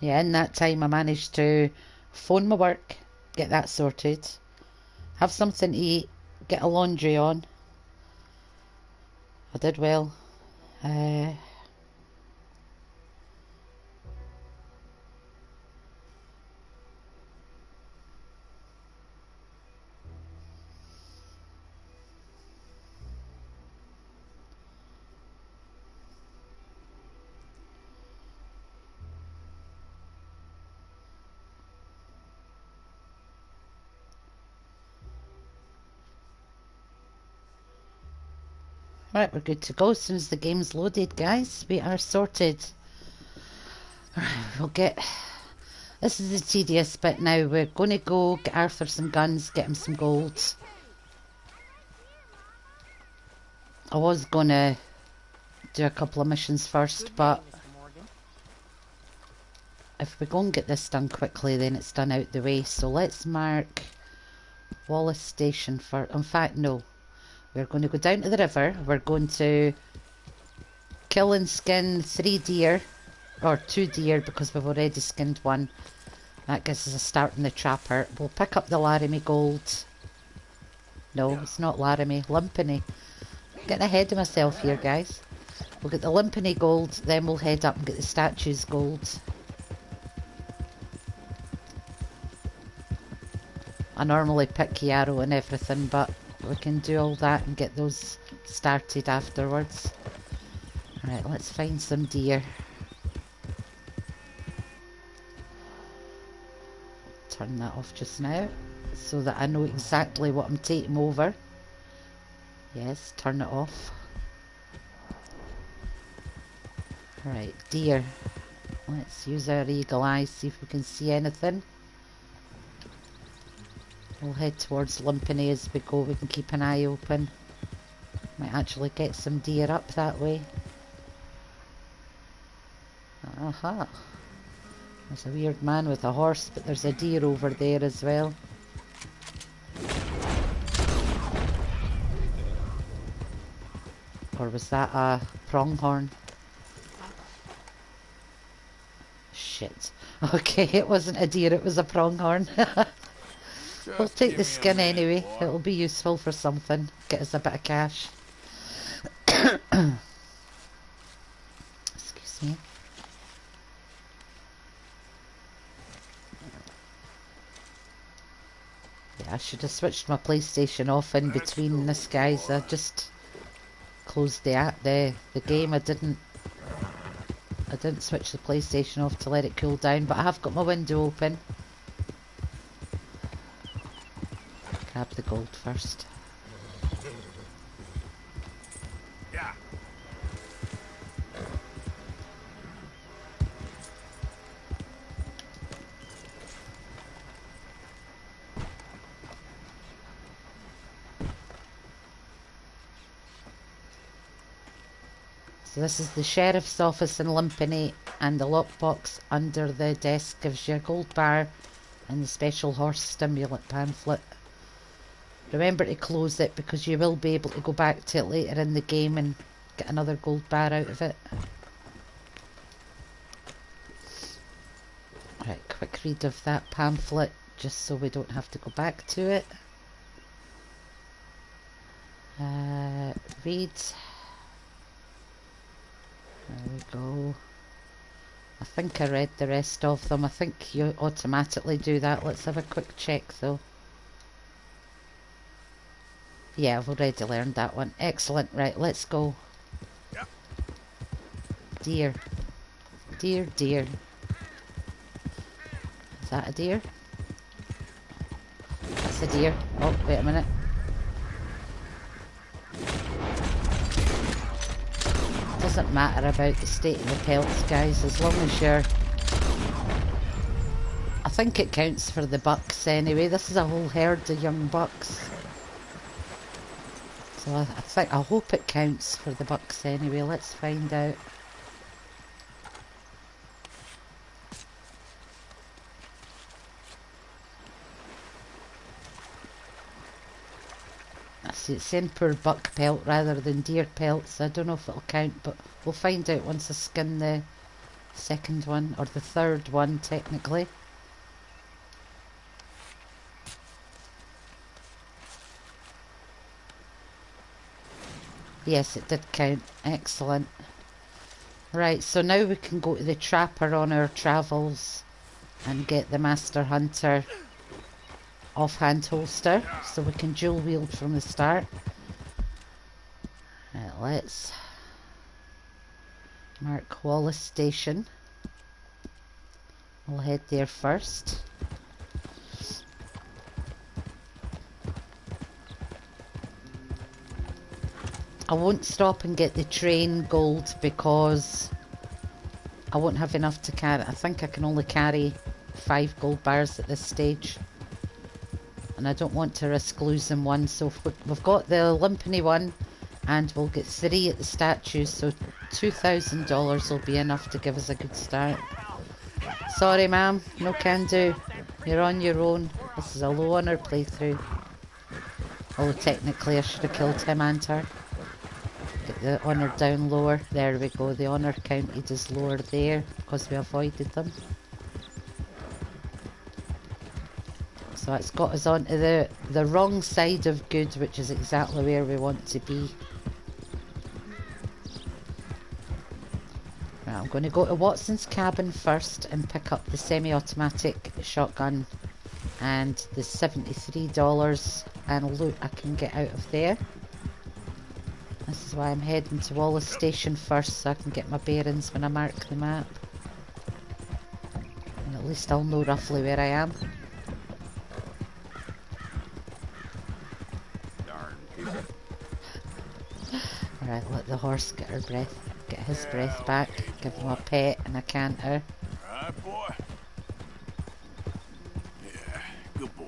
Yeah, in that time I managed to phone my work, get that sorted, have something to eat, get a laundry on. I did well. Right, we're good to go. As soon as the game's loaded, guys, we are sorted. Alright, we'll get... This is the tedious bit now. We're going to go get Arthur some guns, get him some gold. I was going to do a couple of missions first, but if we go and get this done quickly, then it's done out the way. So let's mark Wallace Station for... In fact, no. We're going to go down to the river. We're going to kill and skin 3 deer. Or 2 deer, because we've already skinned 1. That gives us a start in the trapper. We'll pick up the Laramie gold. No, it's not Laramie. Lumpany. Getting ahead of myself here, guys. We'll get the Lumpany gold, then we'll head up and get the statues gold. I normally pick yarrow and everything, but we can do all that and get those started afterwards. Right, let's find some deer. Turn that off just now so that I know exactly what I'm taking over. Yes, turn it off. Right, deer. Let's use our eagle eyes, see if we can see anything. We'll head towards Lumpany as we go. We can keep an eye open. Might actually get some deer up that way. Aha. There's a weird man with a horse, but there's a deer over there as well. Or was that a pronghorn? Shit. Okay, it wasn't a deer, it was a pronghorn. We'll take the skin anyway. It'll be useful for something. Get us a bit of cash. Excuse me. Yeah, I should have switched my PlayStation off in between this, guys. I just closed the game. I didn't switch the PlayStation off to let it cool down, but I have got my window open. Grab the gold first. Yeah. So this is the sheriff's office in Lumpany, and the lockbox under the desk gives you a gold bar and the special horse stimulant pamphlet. Remember to close it because you will be able to go back to it later in the game and get another gold bar out of it. Right, quick read of that pamphlet just so we don't have to go back to it. Read. There we go. I think I read the rest of them. I think you automatically do that. Let's have a quick check though. Yeah, I've already learned that one. Excellent. Right, let's go. Yep. Deer. Deer, deer. Is that a deer? That's a deer. Oh, wait a minute. Doesn't matter about the state of the pelts, guys, as long as you're... I think it counts for the bucks anyway. This is a whole herd of young bucks. So I hope it counts for the bucks anyway. Let's find out. I see it's saying poor buck pelt rather than deer pelts. I don't know if it'll count, but we'll find out once I skin the Second one, or the third one technically. Yes, it did count. Excellent. Right, so now we can go to the trapper on our travels and get the Master Hunter offhand holster, so we can dual wield from the start. Right, let's mark Wallace Station. We'll head there first. I won't stop and get the train gold because I won't have enough to carry. I think I can only carry 5 gold bars at this stage. And I don't want to risk losing one. So we've got the Olympany one and we'll get 3 at the statue. So $2,000 will be enough to give us a good start. Sorry ma'am, no can do. You're on your own. This is a low honour playthrough. Although technically I should have killed him and her. Get the honour down lower. There we go. The honour counted is lower there because we avoided them. So it's got us onto the wrong side of good, which is exactly where we want to be. Right, I'm going to go to Watson's cabin first and pick up the semi-automatic shotgun and the $73 and loot I can get out of there. This is why I'm heading to Wallace Station first, so I can get my bearings when I mark the map. And at least I'll know roughly where I am. Alright, let the horse get his breath back. Give him a pet and a canter. Alright, boy. Yeah, good boy.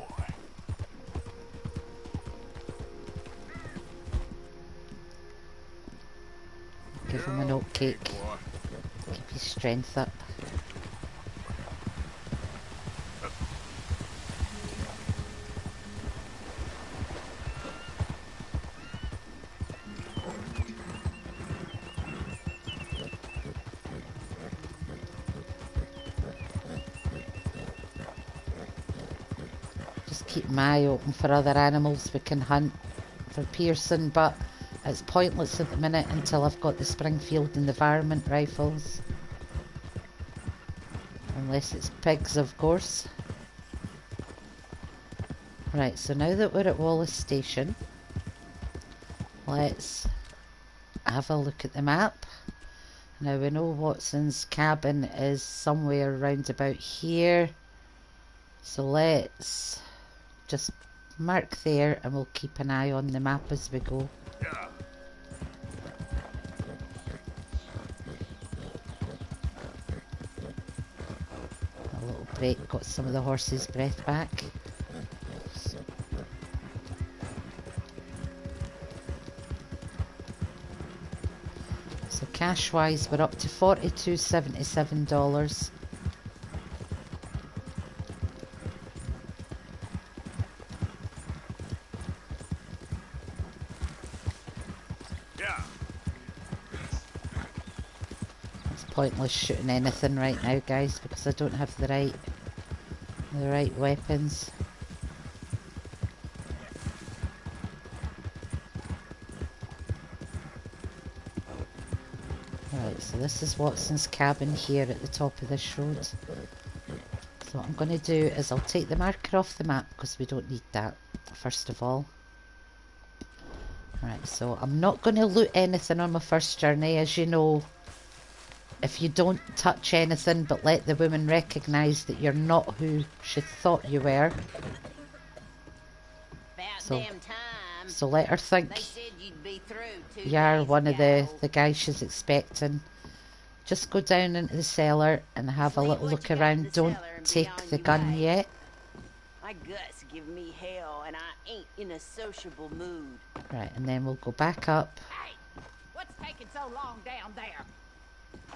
Give him an oat cake. Keep his strength up. Just keep my eye open for other animals we can hunt for Pearson, but it's pointless at the minute until I've got the Springfield and the varmint rifles. Unless it's pigs, of course. Right, so now that we're at Wallace Station, let's have a look at the map. Now we know Watson's cabin is somewhere around about here. So let's just mark there and we'll keep an eye on the map as we go. Yeah. A little break, got some of the horse's breath back. So cash wise we're up to $42.77. Pointless shooting anything right now, guys, because I don't have the right weapons. Right, so this is Watson's cabin here at the top of this road. So what I'm going to do is I'll take the marker off the map because we don't need that, first of all. Right, so I'm not going to loot anything on my first journey. As you know, if you don't touch anything but let the woman recognise that you're not who she thought you were. So let her think you are one of the guys she's expecting. Just go down into the cellar and have a little look around. Don't take the gun yet. My guts give me hell and I ain't in a sociable mood. Right, and then we'll go back up. Hey, what's taking so long down there?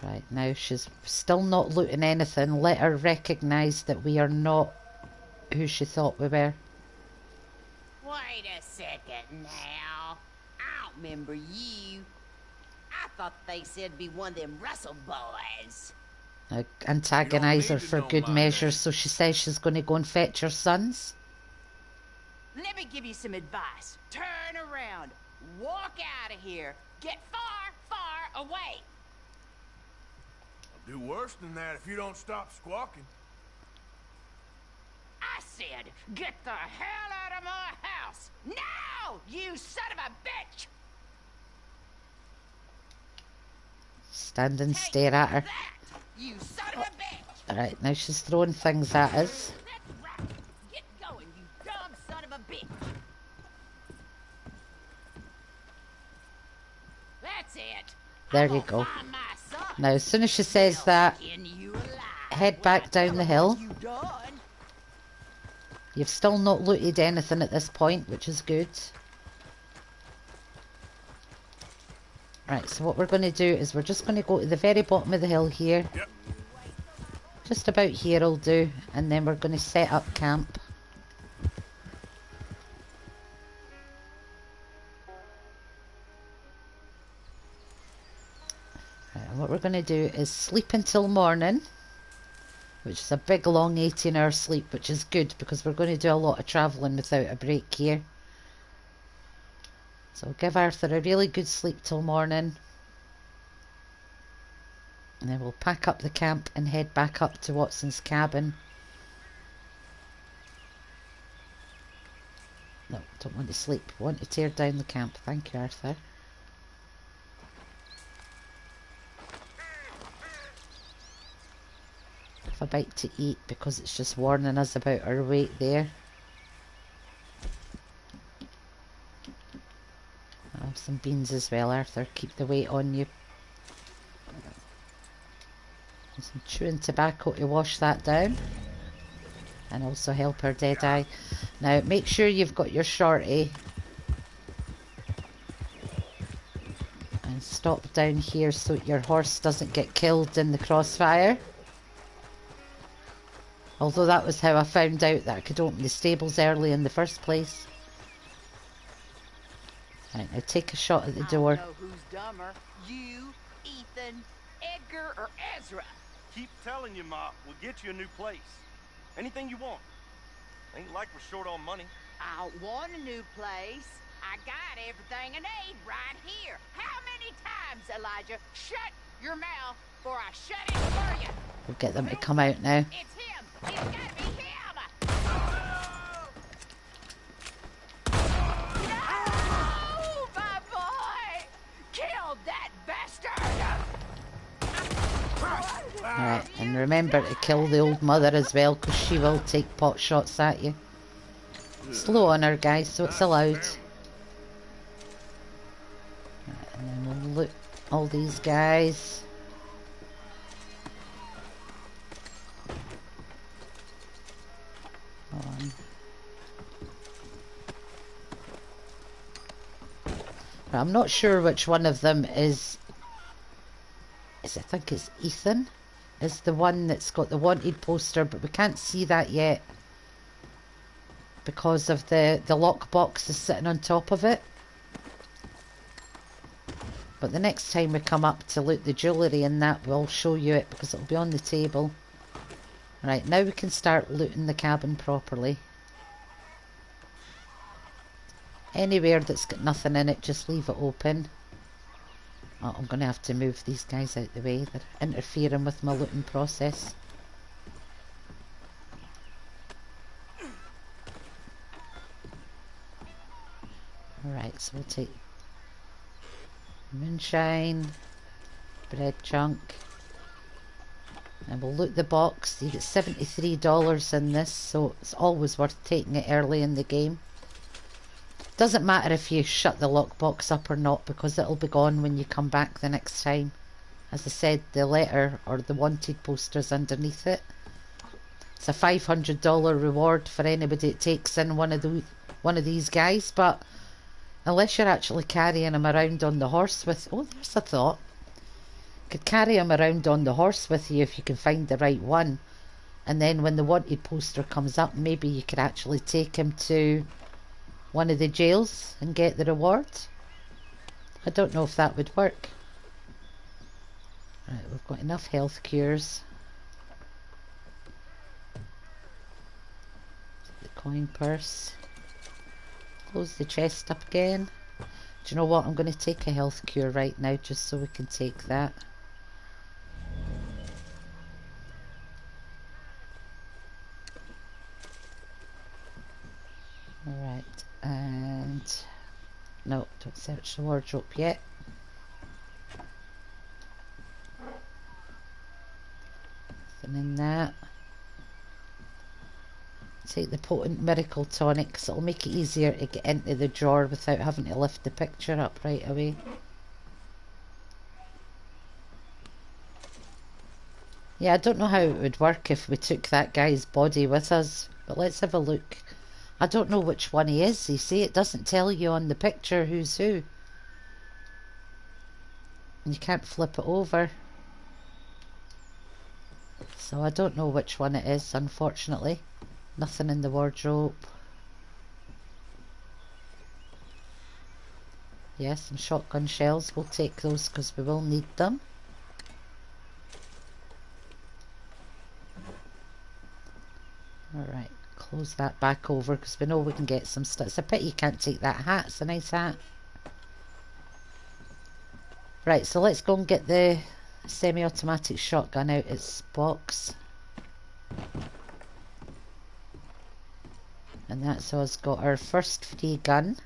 Right, now she's still not looting anything. Let her recognise that we are not who she thought we were. Wait a second now. I don't remember you. I thought they said be one of them Russell boys. I antagonise her need to for know good my measure, name. so she says she's going to go and fetch her sons. Let me give you some advice. Turn around. Walk out of here. Get far, far away. I'll do worse than that if you don't stop squawking. I said, get the hell out of my house. Now, you son of a bitch. Stand and stare at her. That, you son of a bitch. Alright, now she's throwing things at us. That's right. Get going, you dumb son of a bitch. That's it. There I'm you gonna go. find my son. Now, as soon as she says that, Skin you alive. head back down the hill. You done? You've still not looted anything at this point, which is good. Right, so what we're going to do is we're just going to go to the very bottom of the hill here. Yep. Just about here will do. And then we're going to set up camp. Right, and what we're going to do is sleep until morning. Which is a big long 18-hour sleep, which is good because we're going to do a lot of travelling without a break here. So give Arthur a really good sleep till morning. And then we'll pack up the camp and head back up to Watson's cabin. No, don't want to sleep. Want to tear down the camp. Thank you, Arthur. Have a bite to eat because it's just warning us about our weight there. I'll have some beans as well, Arthur. Keep the weight on you. And some chewing tobacco to wash that down. And also help our dead eye. Now make sure you've got your shorty. And stop down here so your horse doesn't get killed in the crossfire. Although that was how I found out that I could open the stables early in the first place. Right, now take a shot at the door. I don't know who's dumber, you, Ethan, Edgar, or Ezra. Keep telling you, Ma, we'll get you a new place. Anything you want. Ain't like we're short on money. I don't want a new place. I got everything I need right here. How many times, Elijah? Shut your mouth before I shut it for you. We'll get them to come out now. It's him. It's gotta be him. No, my boy. Kill that bastard. Alright, and remember to kill the old mother as well, because she will take pot shots at you. Slow on her, guys, so it's allowed. Right, and then we'll loot all these guys. On. Right, I'm not sure which one of them is I think it's Ethan is the one that's got the wanted poster, but we can't see that yet because of the lockbox is sitting on top of it. But the next time we come up to loot the jewellery and that, we'll show you it because it'll be on the table. Right, now we can start looting the cabin properly. Anywhere that's got nothing in it, just leave it open. Oh, I'm going to have to move these guys out the way. They're interfering with my looting process. Alright, so we'll take moonshine, bread chunk, and we'll loot the box. You get $73 in this, so it's always worth taking it early in the game. Doesn't matter if you shut the lockbox up or not, because it'll be gone when you come back the next time. As I said, the letter or the wanted poster's underneath it. It's a $500 reward for anybody that takes in one of these guys, but unless you're actually carrying them around on the horse with... Oh, there's a thought. You could carry them around on the horse with you if you can find the right one. And then when the wanted poster comes up, maybe you could actually take him to one of the jails and get the reward. I don't know if that would work. Right, we've got enough health cures. Coin purse. Close the chest up again. Do you know what? I'm going to take a health cure right now just so we can take that. Alright, and no, don't search the wardrobe yet. Nothing in that. Take the potent miracle tonic because it'll make it easier to get into the drawer without having to lift the picture up right away. Yeah, I don't know how it would work if we took that guy's body with us, but let's have a look. I don't know which one he is. You see, it doesn't tell you on the picture who's who. And you can't flip it over. So I don't know which one it is, unfortunately. Nothing in the wardrobe. Yes, some shotgun shells. We'll take those because we will need them. Alright, close that back over because we know we can get some stuff. It's a pity you can't take that hat. It's a nice hat. Right, so let's go and get the semi-automatic shotgun out its box. And that's us got our first free gun.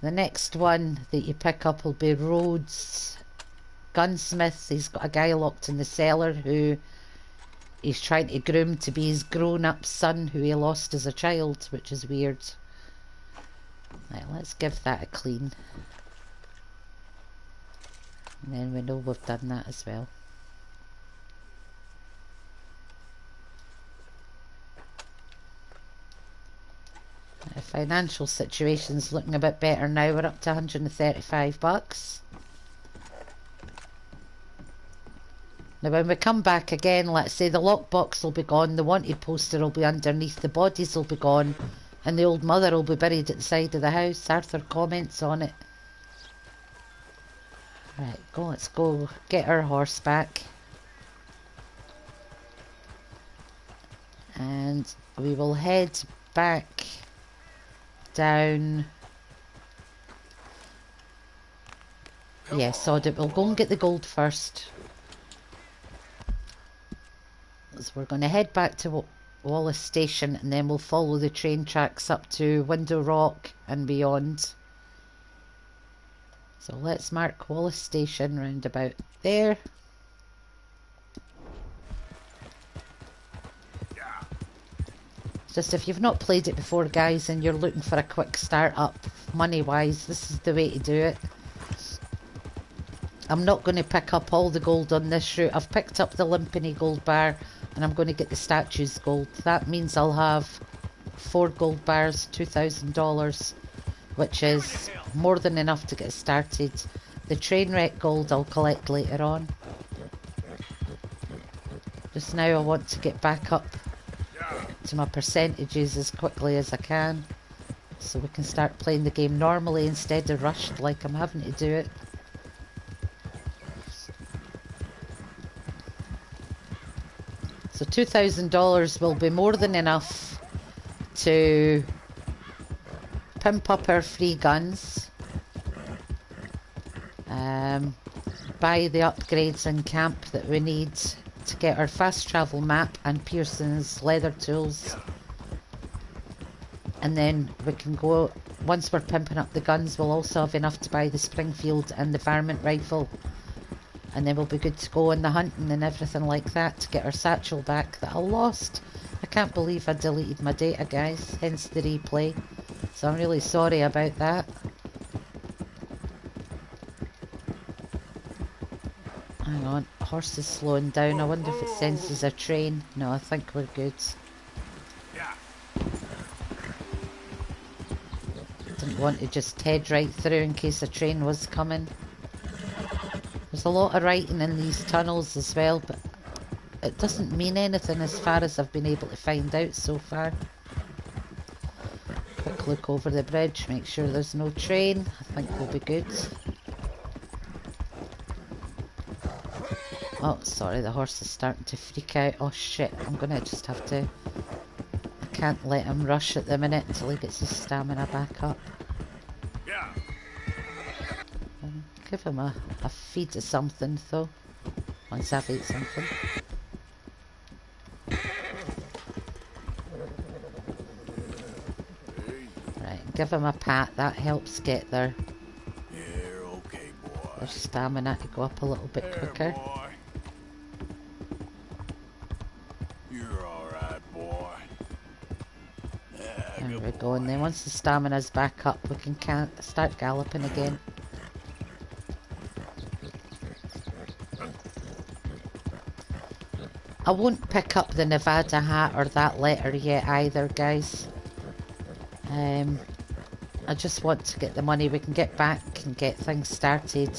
The next one that you pick up will be Rhodes Gunsmith. He's got a guy locked in the cellar who he's trying to groom to be his grown-up son who he lost as a child, which is weird. Right, let's give that a clean. And then we know we've done that as well. The financial situation's looking a bit better now. We're up to 135 bucks. Now when we come back again, let's say the lockbox will be gone, the wanted poster will be underneath, the bodies will be gone, and the old mother will be buried at the side of the house. Arthur comments on it. Right, let's go get our horse back. And we will head back down. Yeah, sod it. We'll go and get the gold first. So we're going to head back to Wallace Station and then we'll follow the train tracks up to Window Rock and beyond. So let's mark Wallace Station round about there. Just if you've not played it before, guys, and you're looking for a quick start up money wise, this is the way to do it. I'm not going to pick up all the gold on this route. I've picked up the Limpany gold bar and I'm going to get the statues gold. That means I'll have 4 gold bars, $2,000, which is more than enough to get started. The train wreck gold I'll collect later on. Just now I want to get back up to my percentages as quickly as I can so we can start playing the game normally instead of rushed like I'm having to do it. So $2,000 will be more than enough to pimp up our free guns, buy the upgrades in camp that we need to get our fast travel map and Pearson's leather tools, and then we can go, once we're pimping up the guns, we'll also have enough to buy the Springfield and the varmint rifle, and then we'll be good to go on the hunting and everything like that to get our satchel back that I lost. I can't believe I deleted my data, guys, hence the replay, so I'm really sorry about that. Hang on, horse is slowing down. I wonder if it senses a train. No, I think we're good. Didn't want to just head right through in case a train was coming. There's a lot of writing in these tunnels as well, but it doesn't mean anything as far as I've been able to find out so far. Quick look over the bridge, make sure there's no train. I think we'll be good. Oh, sorry, the horse is starting to freak out. Oh shit, I'm gonna just have to can't let him rush at the minute until he gets his stamina back up. Yeah. Give him a feed of something though, once I've ate something. Right, give him a pat, that helps get their Okay, boy. stamina to go up a little bit quicker. Boy. You're alright, boy. Yeah, There we go, and then once the stamina's back up, we can start galloping again. I won't pick up the Nevada hat or that letter yet either, guys. I just want to get the money. We can get back and get things started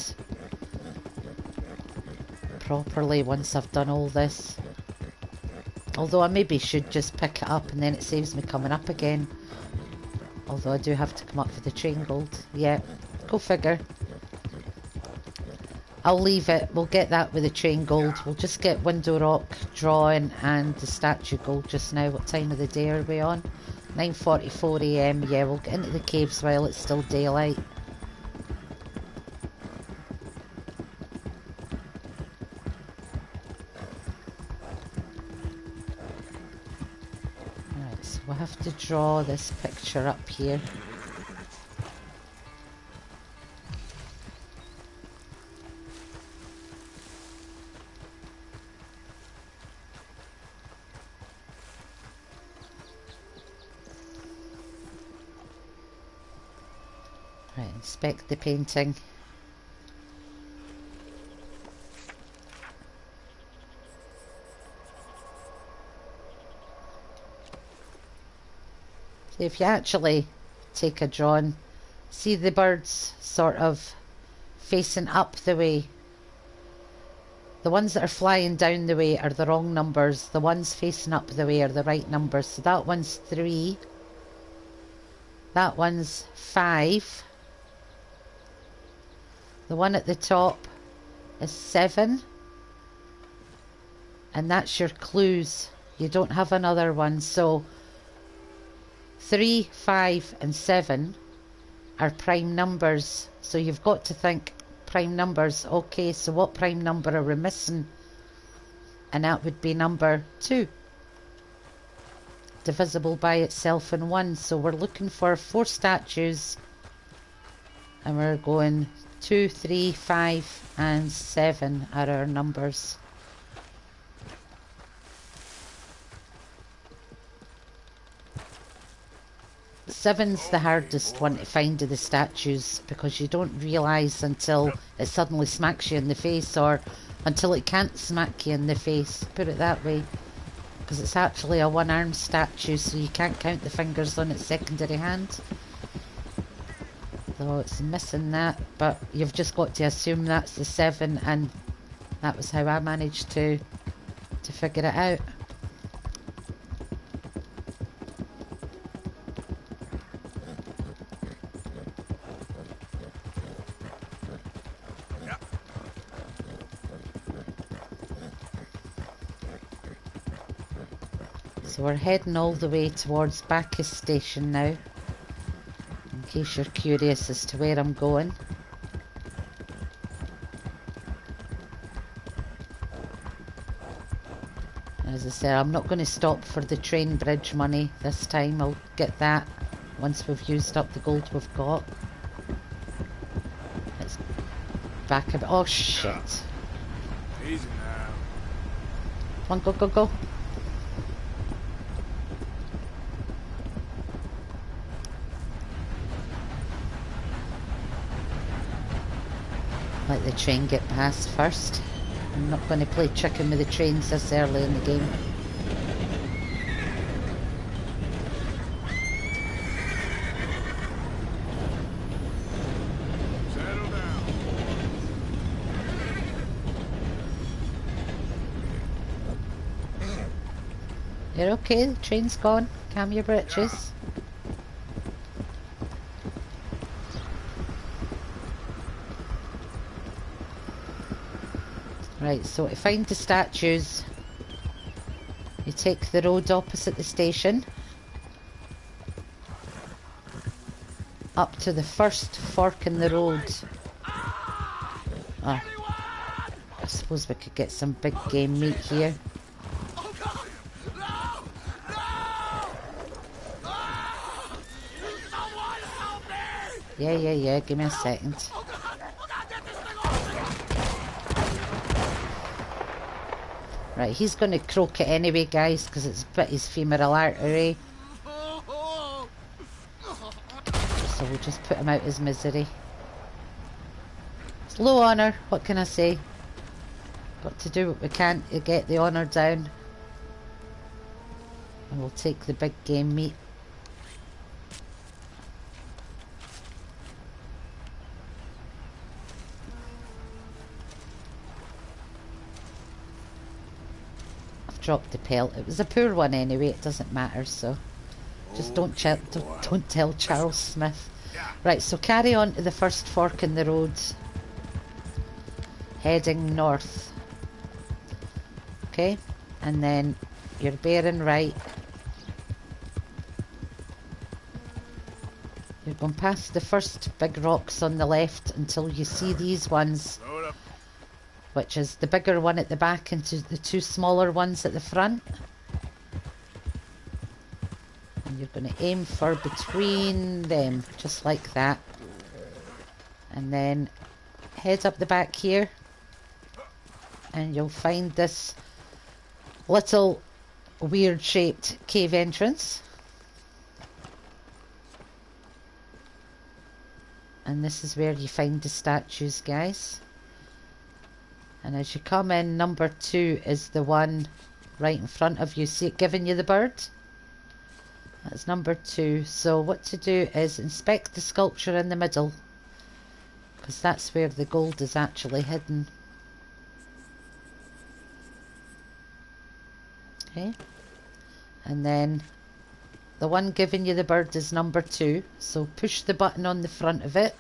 properly once I've done all this. Although I maybe should just pick it up and then it saves me coming up again. Although I do have to come up for the train gold. Yeah, go figure. I'll leave it. We'll get that with the train gold. We'll just get Window Rock drawing and the statue gold just now. What time of the day are we on? 9:44 AM. Yeah, we'll get into the caves while it's still daylight. Right, so we'll have to draw this picture up here. Right, inspect the painting. So if you actually take a drawing, see the birds sort of facing up the way. The ones that are flying down the way are the wrong numbers. The ones facing up the way are the right numbers. So that one's 3. That one's 5. The one at the top is 7. And that's your clues. You don't have another one. So 3, 5 and 7 are prime numbers. So you've got to think prime numbers. Okay, so what prime number are we missing? And that would be number 2. Divisible by itself in 1. So we're looking for 4 statues. And we're going 2, 3, 5 and 7 are our numbers. Seven's the hardest one to find of the statues because you don't realise until it suddenly smacks you in the face, or until it can't smack you in the face, put it that way, because it's actually a one-arm statue, so you can't count the fingers on its secondary hand. Though it's missing that, but you've just got to assume that's the 7, and that was how I managed to figure it out. So we're heading all the way towards Bacchus Station now, in case you're curious as to where I'm going. As I said, I'm not going to stop for the train bridge money this time. I'll get that once we've used up the gold we've got. It's back a bit. Oh shit. Easy now. Come on, go, go, go. Let the train get past first. I'm not going to play chicken with the trains this early in the game. Settle down. You're okay, the train's gone. Calm your britches. Right, so to find the statues, you take the road opposite the station, up to the first fork in the road. Oh, I suppose we could get some big game meat here. Yeah, give me a second. Right, he's going to croak it anyway, guys, because it's bit his femoral artery. So we'll just put him out his misery. It's low honour, what can I say? Got to do what we can to get the honour down. And we'll take the big game meat. I've dropped the pelt. It was a poor one anyway, it doesn't matter, so just don't tell Charles Smith. Right, so carry on to the first fork in the road, heading north. Okay, and then you're bearing right. You're going past the first big rocks on the left until you see these ones, which is the bigger one at the back and the two smaller ones at the front. And you're going to aim for between them, just like that. And then head up the back here, and you'll find this little weird shaped cave entrance. And this is where you find the statues, guys. And as you come in, number 2 is the one right in front of you. See it giving you the bird? That's number 2. So what to do is inspect the sculpture in the middle, because that's where the gold is actually hidden. Okay. And then the one giving you the bird is number 2. So push the button on the front of it.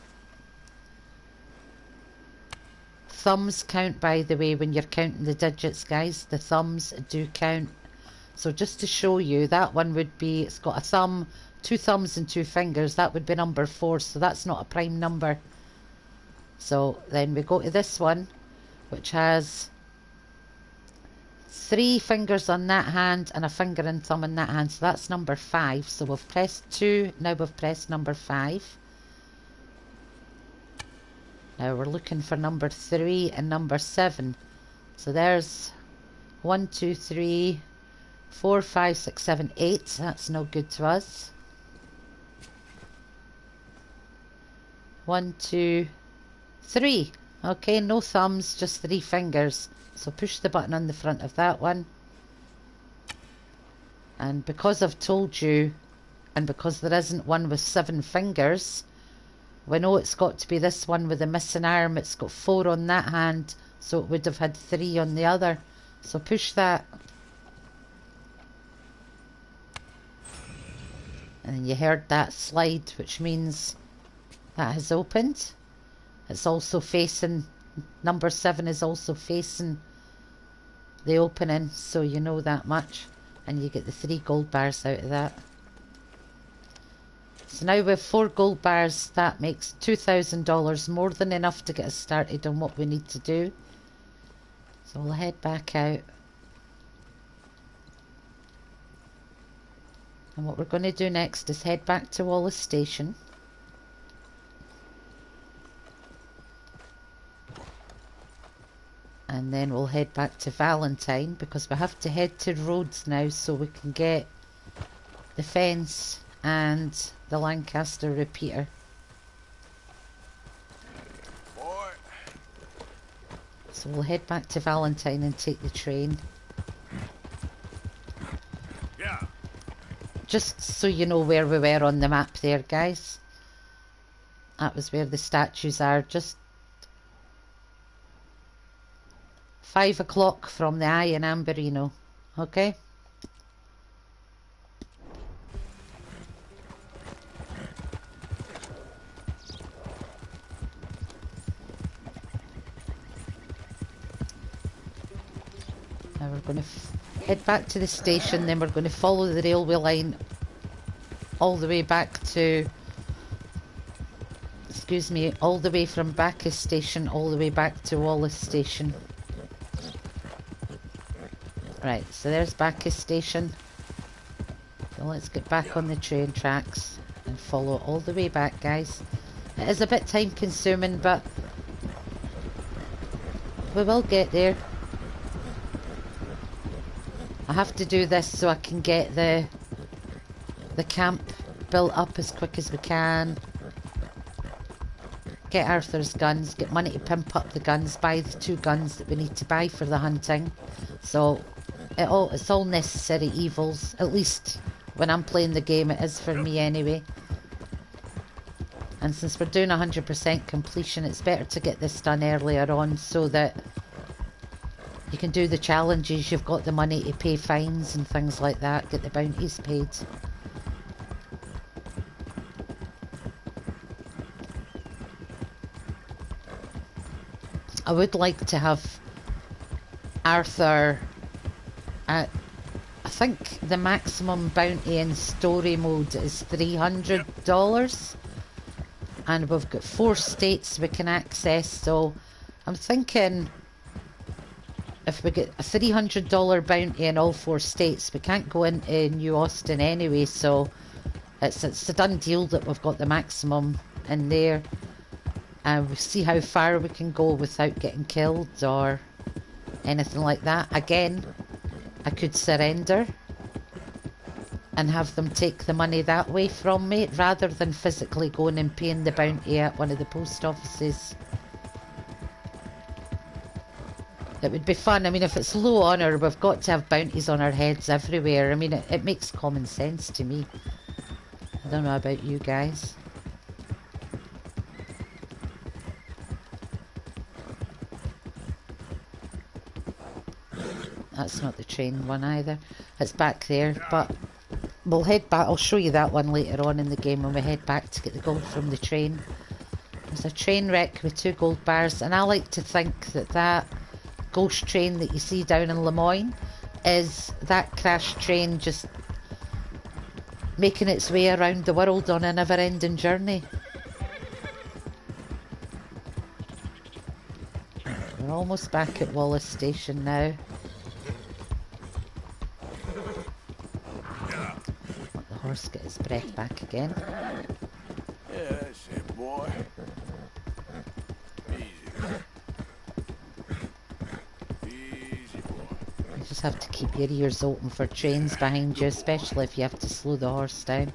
Thumbs count, by the way, when you're counting the digits, guys. The thumbs do count. So just to show you, that one would be, it's got a thumb, 2 thumbs and 2 fingers. That would be number 4, so that's not a prime number. So then we go to this one, which has 3 fingers on that hand and a finger and thumb on that hand. So that's number 5. So we've pressed 2, now we've pressed number 5. Now we're looking for number 3 and number 7. So there's 1, 2, 3, 4, 5, 6, 7, 8. That's no good to us. 1, 2, 3. Okay, no thumbs, just 3 fingers. So push the button on the front of that one. And because I've told you, and because there isn't one with 7 fingers, we know it's got to be this one with the missing arm. It's got 4 on that hand, so it would have had 3 on the other. So push that. And you heard that slide, which means that has opened. It's also facing, number 7 is also facing the opening, so you know that much. And you get the 3 gold bars out of that. So now with 4 gold bars, that makes $2,000, more than enough to get us started on what we need to do. So we'll head back out. And what we're going to do next is head back to Wallace Station. And then we'll head back to Valentine, because we have to head to Rhodes now so we can get the fence and the Lancaster repeater. Boy. So we'll head back to Valentine and take the train. Yeah. Just so you know where we were on the map there, guys. That was where the statues are, just 5 o'clock from the eye in Amberino. Okay? Now we're going to head back to the station, then we're going to follow the railway line all the way back to excuse me, all the way from Bacchus Station all the way back to Wallace Station. Right, so there's Bacchus Station. So let's get back on the train tracks and follow all the way back, guys. It is a bit time consuming, but we will get there. I have to do this so I can get the camp built up as quick as we can. Get Arthur's guns, get money to pimp up the guns, buy the 2 guns that we need to buy for the hunting. So it's all necessary evils, at least when I'm playing the game it is for me anyway. And since we're doing 100% completion, it's better to get this done earlier on so that you can do the challenges, you've got the money to pay fines and things like that, get the bounties paid. I would like to have Arthur at, I think the maximum bounty in story mode is $300, and we've got 4 states we can access, so I'm thinking if we get a $300 bounty in all 4 states, we can't go into New Austin anyway, so it's a done deal that we've got the maximum in there. And we'll see how far we can go without getting killed or anything like that. Again, I could surrender and have them take the money that way from me rather than physically going and paying the bounty at one of the post offices. It would be fun. I mean, if it's low honour, we've got to have bounties on our heads everywhere. I mean, it makes common sense to me. I don't know about you guys. That's not the train one either. It's back there, but we'll head back. I'll show you that one later on in the game when we head back to get the gold from the train. There's a train wreck with 2 gold bars, and I like to think that that ghost train that you see down in Lemoyne is that crashed train just making its way around the world on a never-ending journey. We're almost back at Wallace Station now. Let the horse get his breath back again. Yeah, that's it, boy. Easy, boy. You just have to keep your ears open for trains behind you, especially if you have to slow the horse down.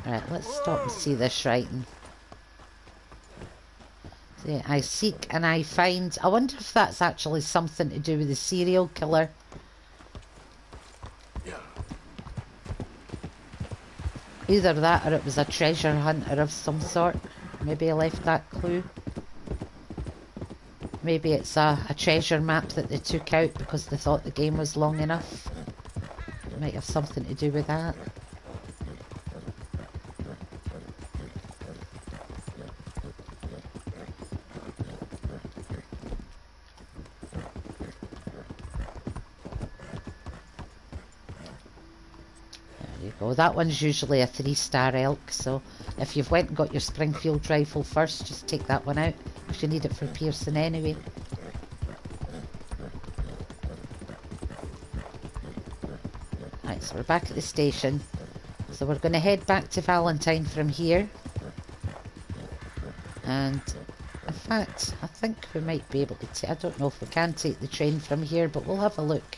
Right, let's stop and see this writing. See, I seek and I find. I wonder if that's actually something to do with the serial killer. Either that or it was a treasure hunter of some sort. Maybe I left that clue. Maybe it's a treasure map that they took out because they thought the game was long enough. It might have something to do with that. Well, that one's usually a 3-star elk, so if you've went and got your Springfield rifle first, just take that one out, because you need it for piercing anyway. Right, so we're back at the station. So we're going to head back to Valentine from here. And, in fact, I think we might be able to I don't know if we can take the train from here, but we'll have a look.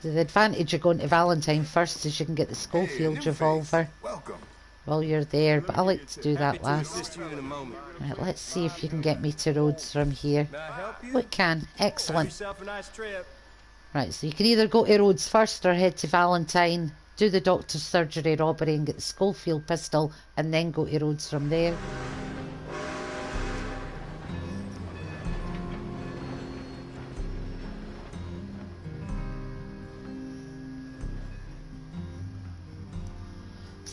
The advantage of going to Valentine first is you can get the Schofield revolver while you're there, but I like to do that last. Right, let's see if you can get me to Rhodes from here. Oh, it can. Excellent. Right, so you can either go to Rhodes first or head to Valentine, do the doctor's surgery robbery and get the Schofield pistol, and then go to Rhodes from there.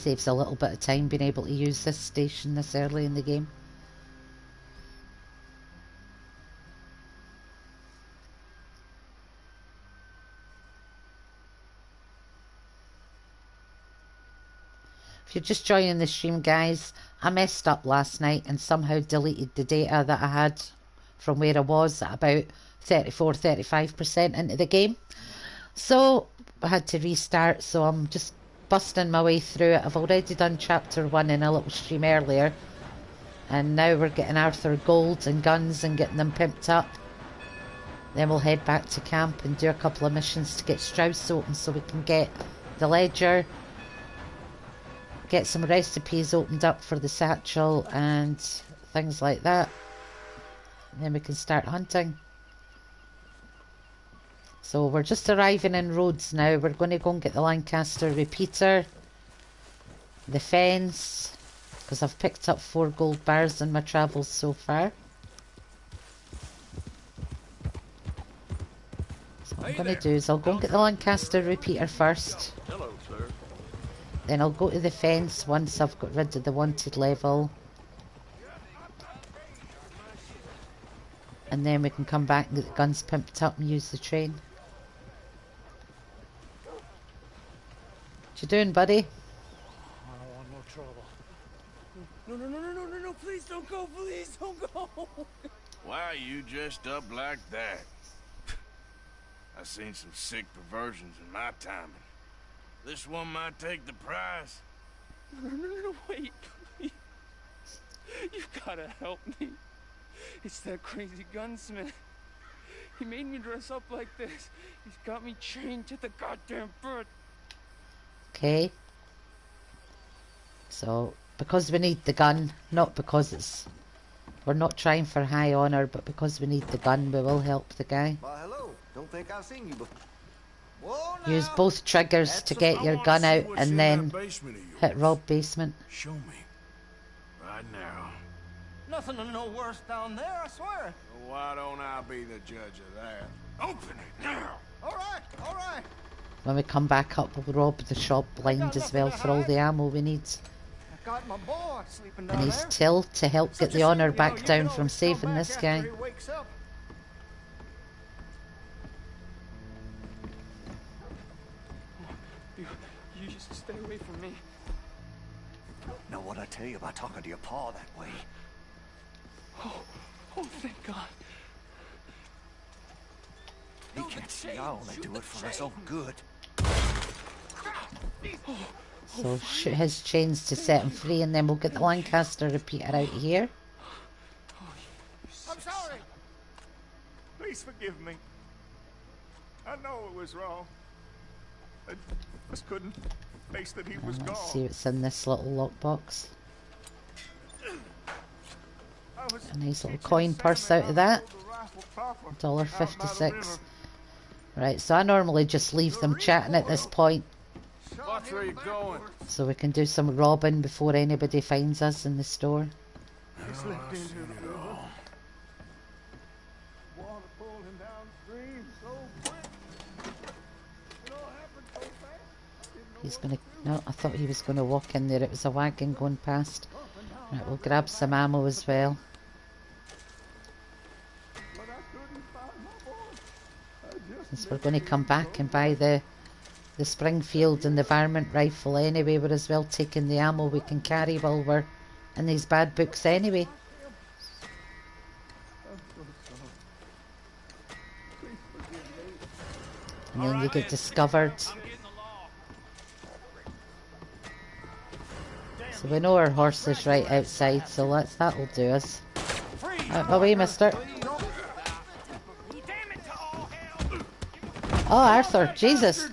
Saves a little bit of time being able to use this station this early in the game. If you're just joining the stream, guys, I messed up last night and somehow deleted the data that I had from where I was at about 34-35% into the game. So I had to restart, so I'm just busting my way through it. I've already done chapter 1 in a little stream earlier, and now we're getting Arthur gold and guns and getting them pimped up. Then we'll head back to camp and do a couple of missions to get Strauss open so we can get the ledger, get some recipes opened up for the satchel and things like that. And then we can start hunting. So we're just arriving in Rhodes now. We're going to go and get the Lancaster repeater, the fence, because I've picked up 4 gold bars in my travels so far. So what I'm going to do is I'll go and get the Lancaster repeater first. Hello, sir. Then I'll go to the fence once I've got rid of the wanted level. And then we can come back and get the guns pimped up and use the train. What you doing, buddy? I don't want no trouble. No, please don't go, please don't go. Why are you dressed up like that? I've seen some sick perversions in my time. This one might take the prize. No, wait, please. You've gotta help me. It's that crazy gunsmith. He made me dress up like this. He's got me chained to the goddamn bird. Okay. So, because we need the gun, not because we're not trying for high honour, but because we need the gun, we will help the guy. Well, hello. Don't think I've seen you before. Use both triggers to get your gun out and then hit Rob basement. Show me. Right now. Nothing no worse down there, I swear. Why don't I be the judge of that? Open it now. All right, all right. When we come back up, we'll rob the shop blind as well for all the ammo we need. I got my boy sleeping down And he's there. Till to help get the honour back down from saving this guy. After he wakes up. You just stay away from me. Know what I tell you about talking to your pa that way? Oh, thank God. He can't see I only do it for his own good. So shoot his chains to set him free, and then we'll get the Lancaster repeater out here. I'm sorry. Please forgive me. I know it was wrong. I just couldn't face that he was And gone. let's see what's in this little lockbox. A nice little coin purse out of that. $1.56. Right, so I normally just leave them chatting at this point, Watch where you're going. so we can do some robbing before anybody finds us in the store. Slipped into the river. Water pulled him downstream so quick. It all happened so fast. He's gonna... No, I thought he was gonna walk in there. It was a wagon going past. Right, we'll grab some ammo as well. But I couldn't find my boy. I just Since we're going to come back and buy the Springfield and the varmint rifle anyway, we're as well taking the ammo we can carry while we're in these bad books anyway. And then you get discovered. So we know our horse is right outside, so that'll do us. Out my way, mister. Oh, Arthur, Jesus.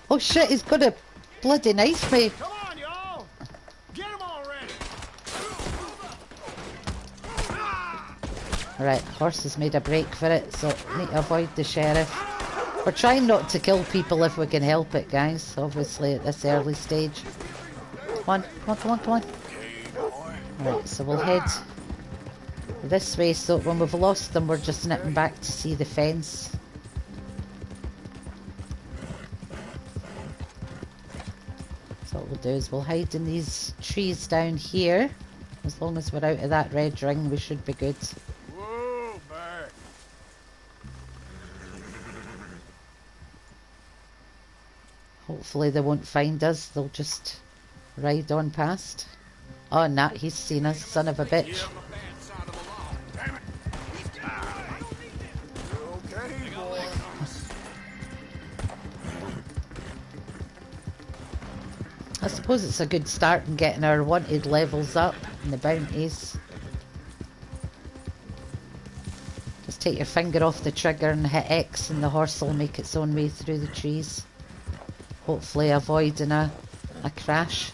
Oh shit, he's gonna bloody knife me. Come on, y'all! Get him already! Right, horse has made a break for it, so need to avoid the sheriff. We're trying not to kill people if we can help it, guys, obviously at this early stage. Come on, come on, come on, come on. Right, so we'll head this way, so when we've lost them, we're just nipping back to see the fence. So what we'll do is we'll hide in these trees down here. As long as we're out of that red ring, we should be good. Whoa, back. Hopefully they won't find us. They'll just ride on past. Oh, nah, he's seen us, son of a bitch. Okay, boy. I suppose it's a good start in getting our wanted levels up and the bounties. Just take your finger off the trigger and hit X and the horse will make its own way through the trees. Hopefully avoiding a crash.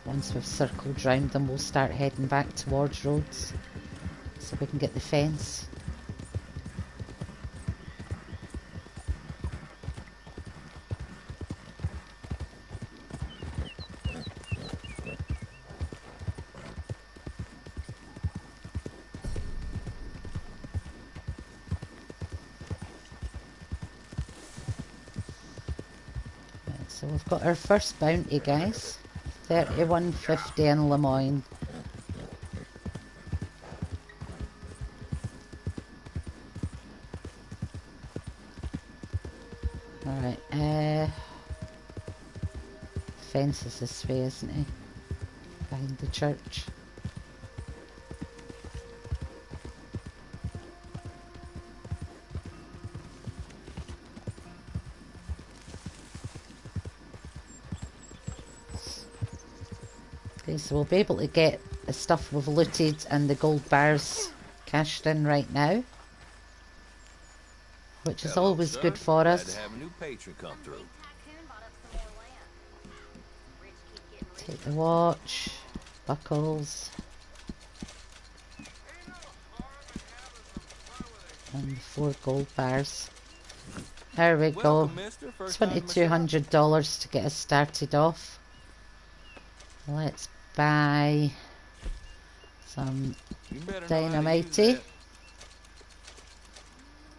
Once we've circled round them, we'll start heading back towards Rhodes so we can get the fence. So we've got our first bounty, guys. 31.50 in Lemoyne. Alright, fence is this way, isn't it? Behind the church. Okay, so we'll be able to get the stuff we've looted and the gold bars cashed in right now, which is always good for us. Glad to have a new patron come through. Take the watch, buckles, and 4 gold bars. There we go. $2,200 to get us started off. Let's buy some dynamite,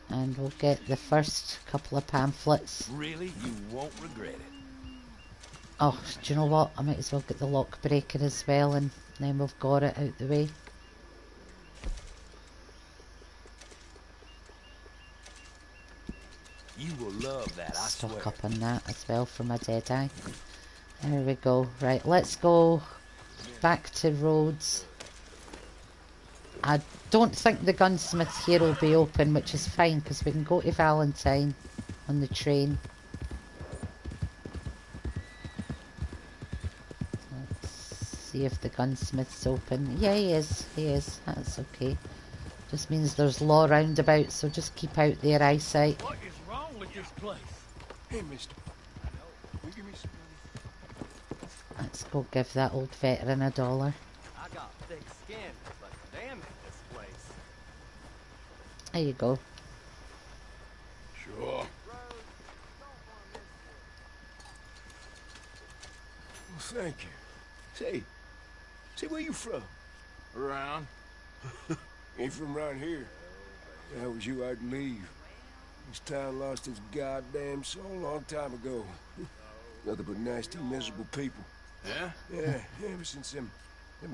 and we'll get the first couple of pamphlets. Really, you won't regret it. Oh, do you know what? I might as well get the lock breaker as well, and then we've got it out the way. You will love that, I swear. Stock up on that as well for my dead eye. There we go. Right, let's go back to Rhodes. I don't think the gunsmith here will be open, which is fine because we can go to Valentine on the train. Let's see if the gunsmith's open. Yeah, he is. He is. That's okay. Just means there's law roundabout, so just keep out their eyesight. What is wrong with this place? Hey, mister. Will you give me some money? Let's go give that old veteran $1. I got thick skin, but damn it, this place. There you go. Sure. Well, thank you. Say, where you from? Around. Ain't from around here. If I was you, I'd leave. This town lost its goddamn soul a long time ago. Nothing but nasty, miserable people. Yeah? Yeah, ever since them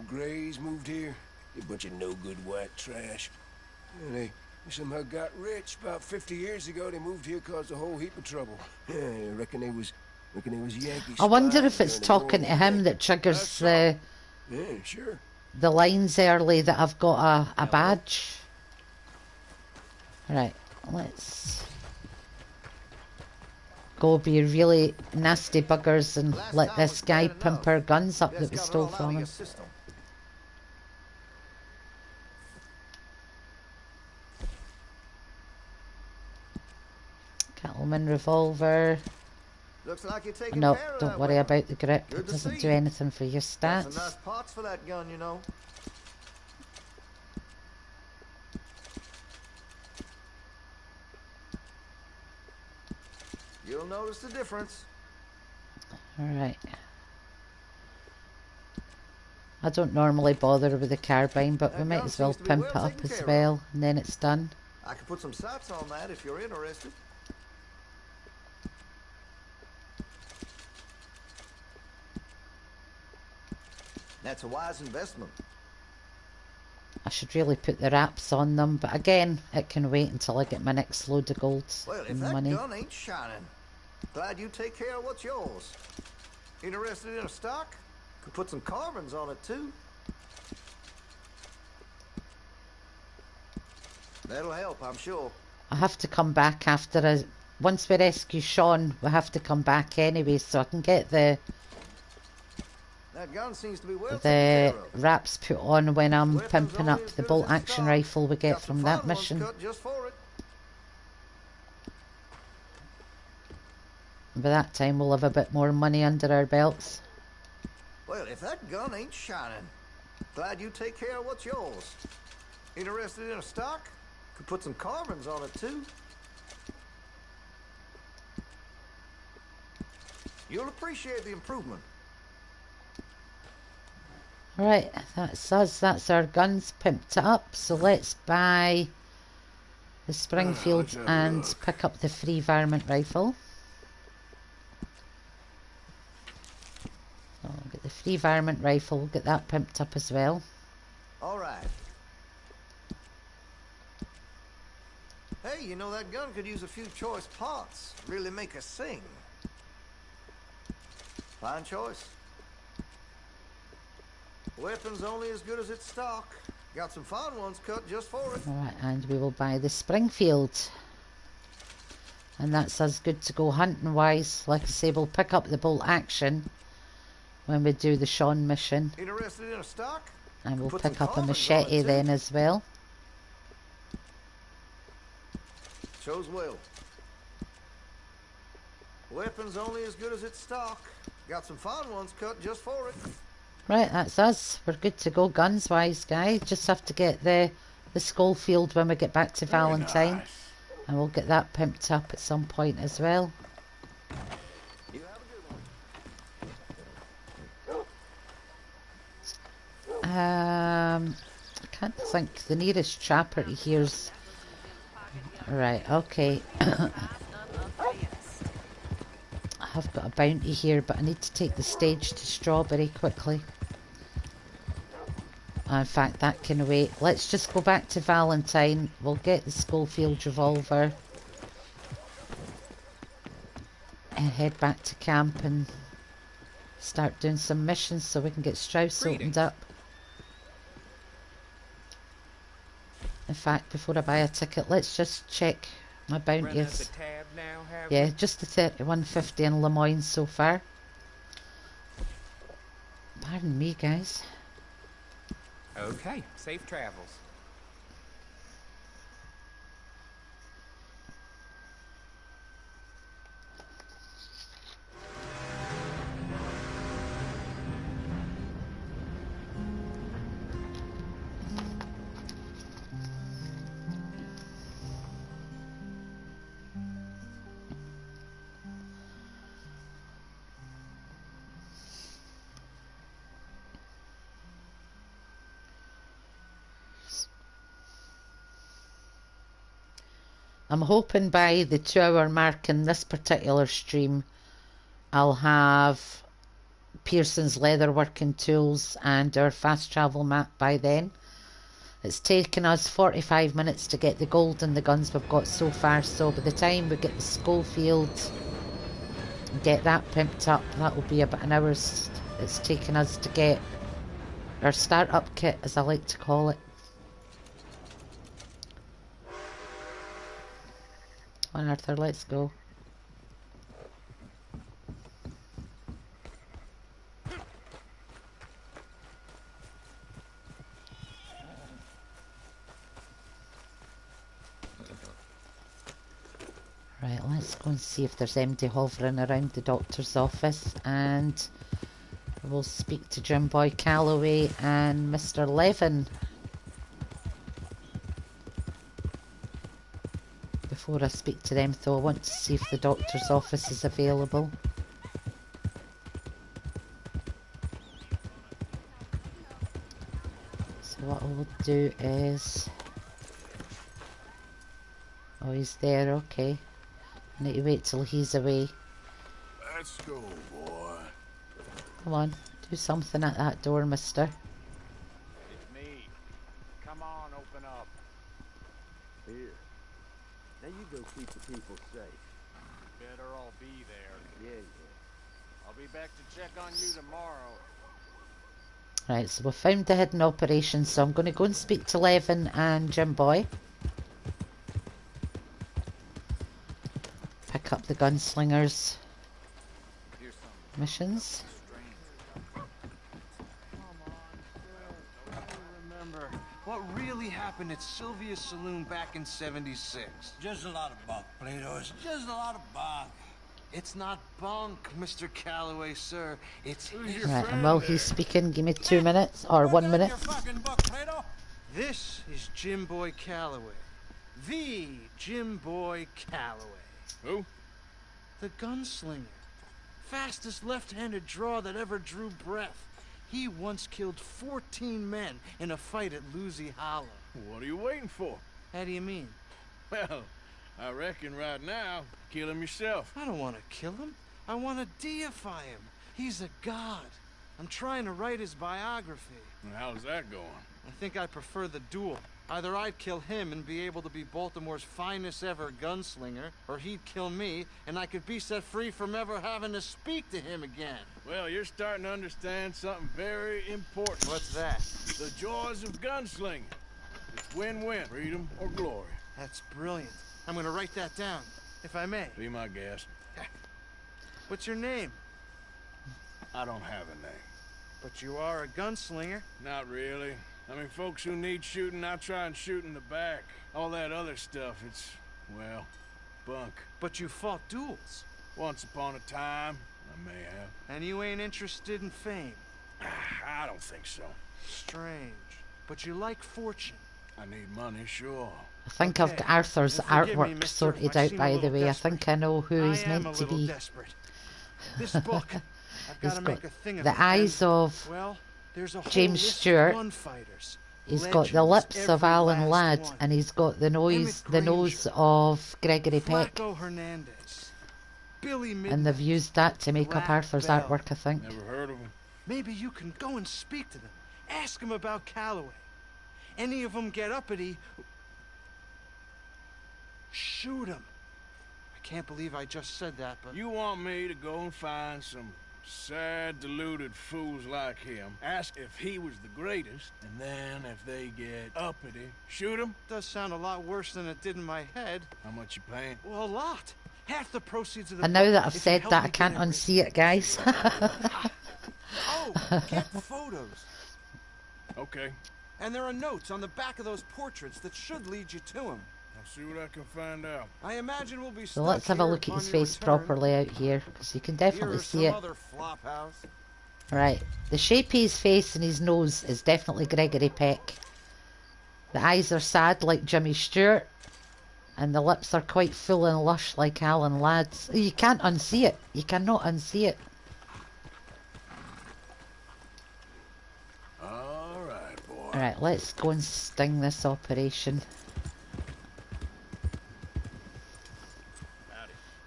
Greys moved here, a bunch of no-good white trash. And they somehow got rich. About 50 years ago, they moved here, caused a whole heap of trouble. Yeah, I reckon they was Yankees. I wonder if it's talking to him that triggers the Yeah, sure. the lines early that I've got a badge. Right, let's go be really nasty buggers and let this guy pimp our guns up that we stole from him. Cattleman revolver. Looks like you're taking No, care of don't that worry weapon. about the grip. Good It to doesn't see do you. anything for your Got some nice stats. parts for that gun, you know. You'll notice the difference. Alright. I don't normally bother with the carbine, but we That might gun as well seems to be pimp well it up taken as care of. well, and then it's done. I could put some sights on that if you're interested. That's a wise investment. I should really put the wraps on them, but again, it can wait until I get my next load of gold Well, if and that money. gun ain't shining, glad you take care of what's yours. Interested in a stock? Could put some carbons on it too. That'll help, I'm sure. I have to come back after once we rescue Sean, we have to come back anyway, so I can get the That gun seems to be well taken care of. wraps put on when I'm Weapons pimping only up as the good as bolt its action stock. rifle we get Got some from that fine ones mission. cut just for it. And by that time we'll have a bit more money under our belts. Well, if that gun ain't shining, glad you take care of what's yours. Interested in a stock? Could put some carbons on it too. You'll appreciate the improvement. Right, that's us, that's our guns pimped up, so let's buy the Springfield let's have a and look. pick up the free varmint rifle. So we'll get the free varmint rifle, we'll get that pimped up as well. All right. Hey, you know that gun could use a few choice parts. Really make us sing. Fine choice. Weapons only as good as its stock. Got some fine ones cut just for it. Alright, and we will buy the Springfield. And that's us good to go hunting wise. Like I say, we'll pick up the bolt action when we do the Sean mission. Interested in a stock? And we'll Put some pick up a carbons on machete it, too. then as well. Chose well. Weapons only as good as its stock. Got some fine ones cut just for it. Right, that's us. We're good to go guns wise, guys. Just have to get the Schofield when we get back to Very Valentine. nice. And we'll get that pimped up at some point as well. You have a good one. I can't think. The nearest trapper to here's... Right, okay. I've got a bounty here, but I need to take the stage to Strawberry quickly. In fact, that can wait. Let's just go back to Valentine. We'll get the Schofield revolver. And head back to camp and start doing some missions so we can get Strauss opened up. In fact, before I buy a ticket, let's just check my bounties. Yeah, just the 3150 in Lemoyne so far. Pardon me, guys. Okay, safe travels. I'm hoping by the 2-hour mark in this particular stream, I'll have Pearson's leatherworking tools and our fast travel map by then. It's taken us 45 minutes to get the gold and the guns we've got so far, so by the time we get the Schofield and get that pimped up, that will be about an hour it's taken us to get our start-up kit, as I like to call it. Come on, Arthur, let's go. Right, let's go and see if there's MD hovering around the doctor's office, and we'll speak to Jim Boy Calloway and Mr. Levin before I speak to them, though I want to see if the doctor's office is available. So what I will do is Oh, he's there, okay. Need to wait till he's away. Let's go, boy. Come on, do something at that door, mister. It's me. Come on, open up. Here. Now you go keep the people safe. Better all be there. Yeah. I'll be back to check on you tomorrow. Right, so we've found the hidden operation, so I'm going to go and speak to Levin and Jim Boy. Pick up the gunslingers missions. Remember what really happened at Sylvia's Saloon back in '76? Just a lot of bunk, Platos. Just a lot of bunk. It's not bunk, Mr. Calloway, sir. It's Right, and while he's speaking, give me 2 minutes, or 1 minute. This is Jim Boy Calloway. The Jim Boy Calloway. Who? The gunslinger. Fastest left-handed draw that ever drew breath. He once killed 14 men in a fight at Lucy Hollow. What are you waiting for? How do you mean? Well, I reckon right now, kill him yourself. I don't want to kill him. I want to deify him. He's a god. I'm trying to write his biography. And how's that going? I think I prefer the duel. Either I'd kill him and be able to be Baltimore's finest ever gunslinger, or he'd kill me and I could be set free from ever having to speak to him again. Well, you're starting to understand something very important. What's that? The joys of gunslinging. It's win-win, freedom or glory. That's brilliant. I'm gonna write that down, if I may. Be my guest. What's your name? I don't have a name. But you are a gunslinger. Not really. I mean, folks who need shooting, I try and shoot in the back. All that other stuff, it's, well, bunk. But you fought duels. Once upon a time, I may have. And you ain't interested in fame. I don't think so. Strange. But you like fortune. I need money, sure. I think I've got Arthur's artwork sorted out, by the way. I think I know who he's meant to be. This book, I've got to make a thing of the eyes of James Stewart. He's got the lips of Alan Ladd, and he's got the nose of Gregory Peck. And they've used that to make up Arthur's artwork, I think. Never heard of him. Maybe you can go and speak to them. Ask them about Calloway. Any of them get uppity, shoot them. I can't believe I just said that, but... You want me to go and find some sad, deluded fools like him, ask if he was the greatest, and then if they get uppity, shoot him? Does sound a lot worse than it did in my head. How much you paying? Well, a lot. Half the proceeds of the and now that I've said that, I can't unsee it, guys. Oh, get photos. Okay. And there are notes on the back of those portraits that should lead you to him. I'll see what I can find out. I imagine we'll be so let's have a look at his face properly out here, because you can definitely see it. Right, the shape of his face and his nose is definitely Gregory Peck. The eyes are sad like Jimmy Stewart, and the lips are quite full and lush like Alan Ladd's. You can't unsee it. You cannot unsee it. Alright, boy. Alright, let's go and sting this operation.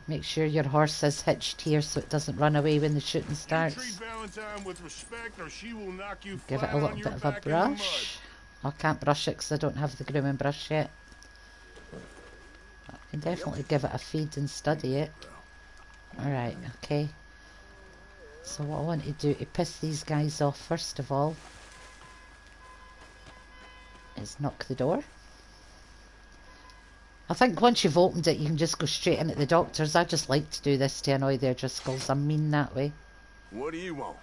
Make sure your horse is hitched here so it doesn't run away when the shooting starts. With respect or she will knock you Give it a little bit of a brush. I can't brush it because I don't have the grooming brush yet. I can definitely give it a feed and study it. Alright, okay. So what I want to do to piss these guys off first of all is knock the door. I think once you've opened it, you can just go straight into the doctor's. I just like to do this to annoy their Driscolls. I'm mean that way. What do you want?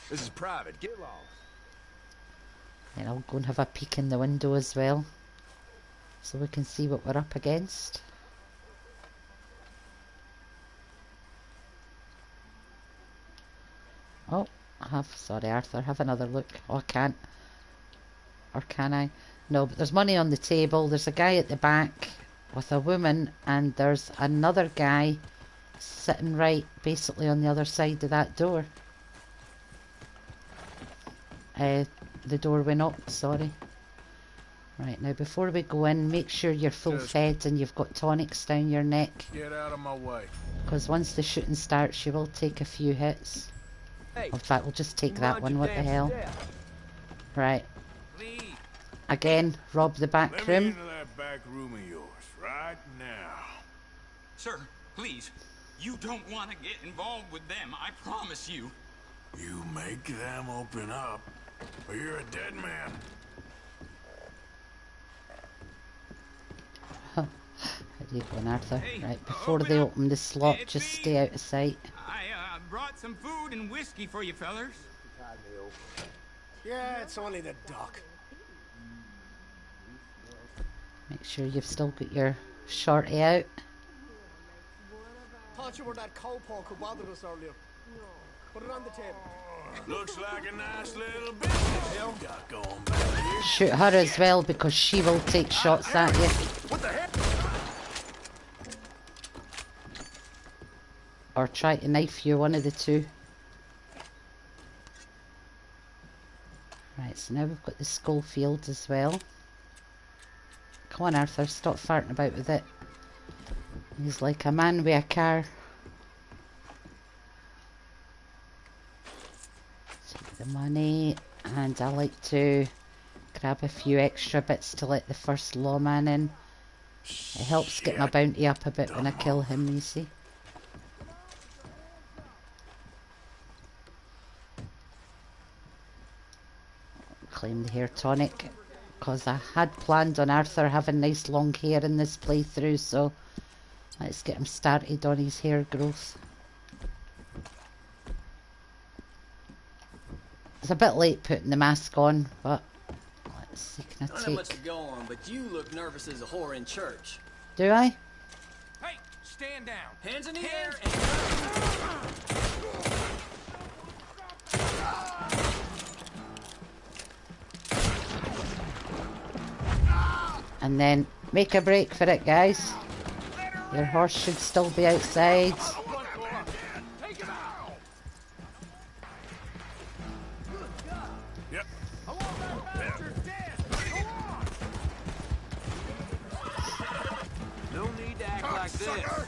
This is private. Get lost. And I'll go and have a peek in the window as well, so we can see what we're up against. Oh, sorry Arthur, have another look. Oh, I can't. Or can I? No, but there's money on the table. There's a guy at the back with a woman, and there's another guy sitting right basically on the other side of that door. The door went up, sorry. Right, now before we go in, make sure you're full fed and you've got tonics down your neck. Get out of my way. Because once the shooting starts, you will take a few hits. In fact, we'll just take that one, what the hell. Right. Again, rob the back Let me room. into that back room of yours right now. Sir, please. You don't want to get involved with them, I promise you. You make them open up, or you're a dead man. How do you go in, Arthur? Right, before they open the slot, just stay out of sight. I brought some food and whiskey for you fellers. Yeah, it's only the doc. Make sure you've still got your shorty out. Thought you were that cowpoke who bothered us earlier. Put it on the table. Looks like a nice little business you got going back here. Shoot her as well, because she will take shots at you. What the heck? Or try to knife you, one of the two. Right, so now we've got the Schofield as well. Come on, Arthur, stop farting about with it. He's like a man with a car. Take the money, and I like to grab a few extra bits to let the first lawman in. It helps get my bounty up a bit when I kill him, you see. Claim the hair tonic, because I had planned on Arthur having nice long hair in this playthrough, so let's get him started on his hair growth. It's a bit late putting the mask on, but let's see, can I don't have take... much to go on, but you look nervous as a whore in church. Do I? Hey, stand down. Hands in the air And then make a break for it, guys. Your horse should still be outside. Yep. No need to act like this.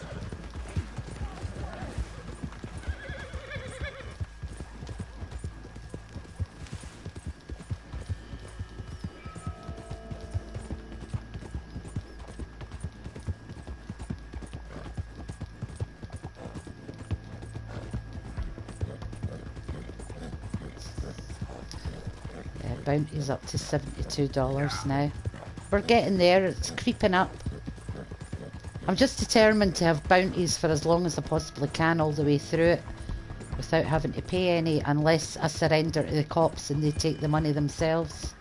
Yeah, bounty's up to $72 now. We're getting there, it's creeping up. I'm just determined to have bounties for as long as I possibly can all the way through it, without having to pay any, unless I surrender to the cops and they take the money themselves.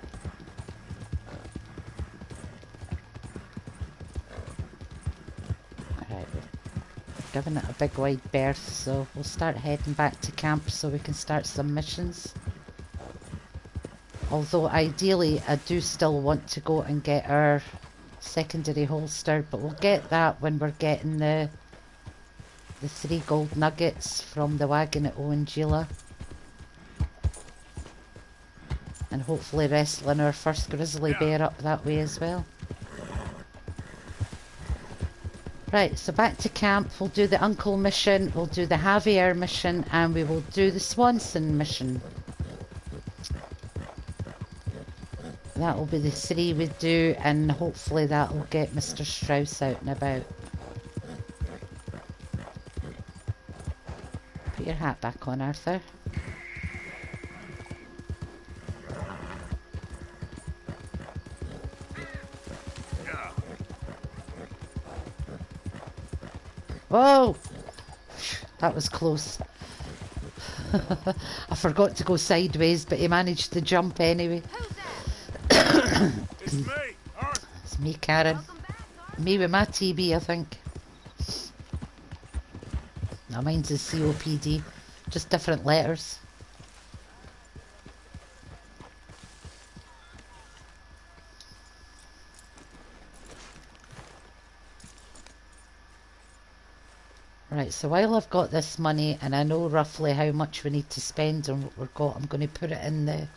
Alright, we're giving it a big wide berth, so we'll start heading back to camp so we can start some missions. Although ideally I do still want to go and get our secondary holster, but we'll get that when we're getting the 3 gold nuggets from the wagon at Owenjila. And hopefully wrestling our first grizzly bear up that way as well. Right, so back to camp. We'll do the Uncle mission, we'll do the Javier mission, and we will do the Swanson mission. That will be the 3 we do, and hopefully that will get Mr. Strauss out and about. Put your hat back on, Arthur. Whoa! That was close. I forgot to go sideways, but he managed to jump anyway. It's me, Arthur. It's me, Karen. Me with my TB, I think. No, mine's is COPD. Just different letters. Right, so while I've got this money and I know roughly how much we need to spend on what we've got, I'm going to put it in the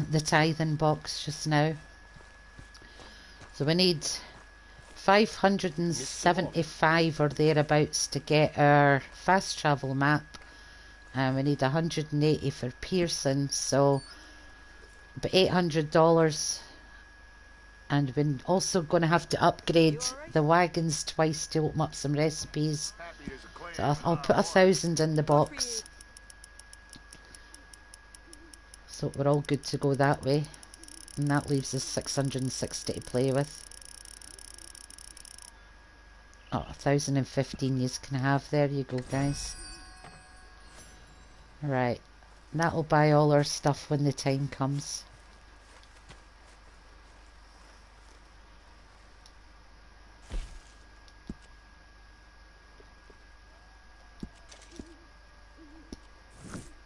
the tithing box just now. So we need 575 or thereabouts to get our fast travel map. And we need 180 for Pearson, so about $800. And we're also going to have to upgrade the wagons twice to open up some recipes. So I'll put 1,000 in the box. So we're all good to go that way. And that leaves us 660 to play with. Oh, 1,015 you can have. There you go, guys. Right. That'll buy all our stuff when the time comes.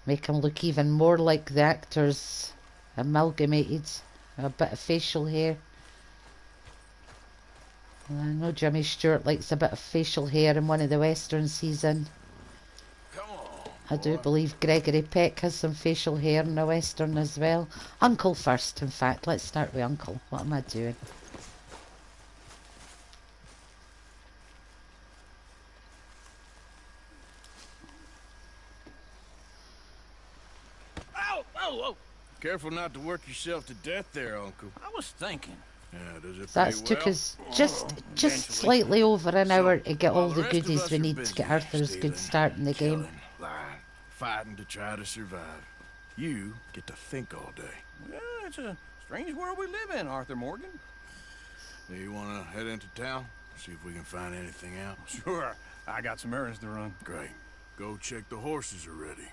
Make him look even more like the actors amalgamated. A bit of facial hair. I know Jimmy Stewart likes a bit of facial hair in one of the westerns he's in. I do believe Gregory Peck has some facial hair in a western as well. Uncle first, in fact. Let's start with Uncle. What am I doing? Ow! Oh, oh! Careful not to work yourself to death there, Uncle. I was thinking. Yeah, does it That's pay took well? us just slightly over an hour to get all the goodies we need to get Arthur's good start in the game. Lying, fighting to try to survive. You get to think all day. Yeah, it's a strange world we live in, Arthur Morgan. Do you want to head into town? See if we can find anything out? Sure. I got some errands to run. Great. Go check the horses are ready.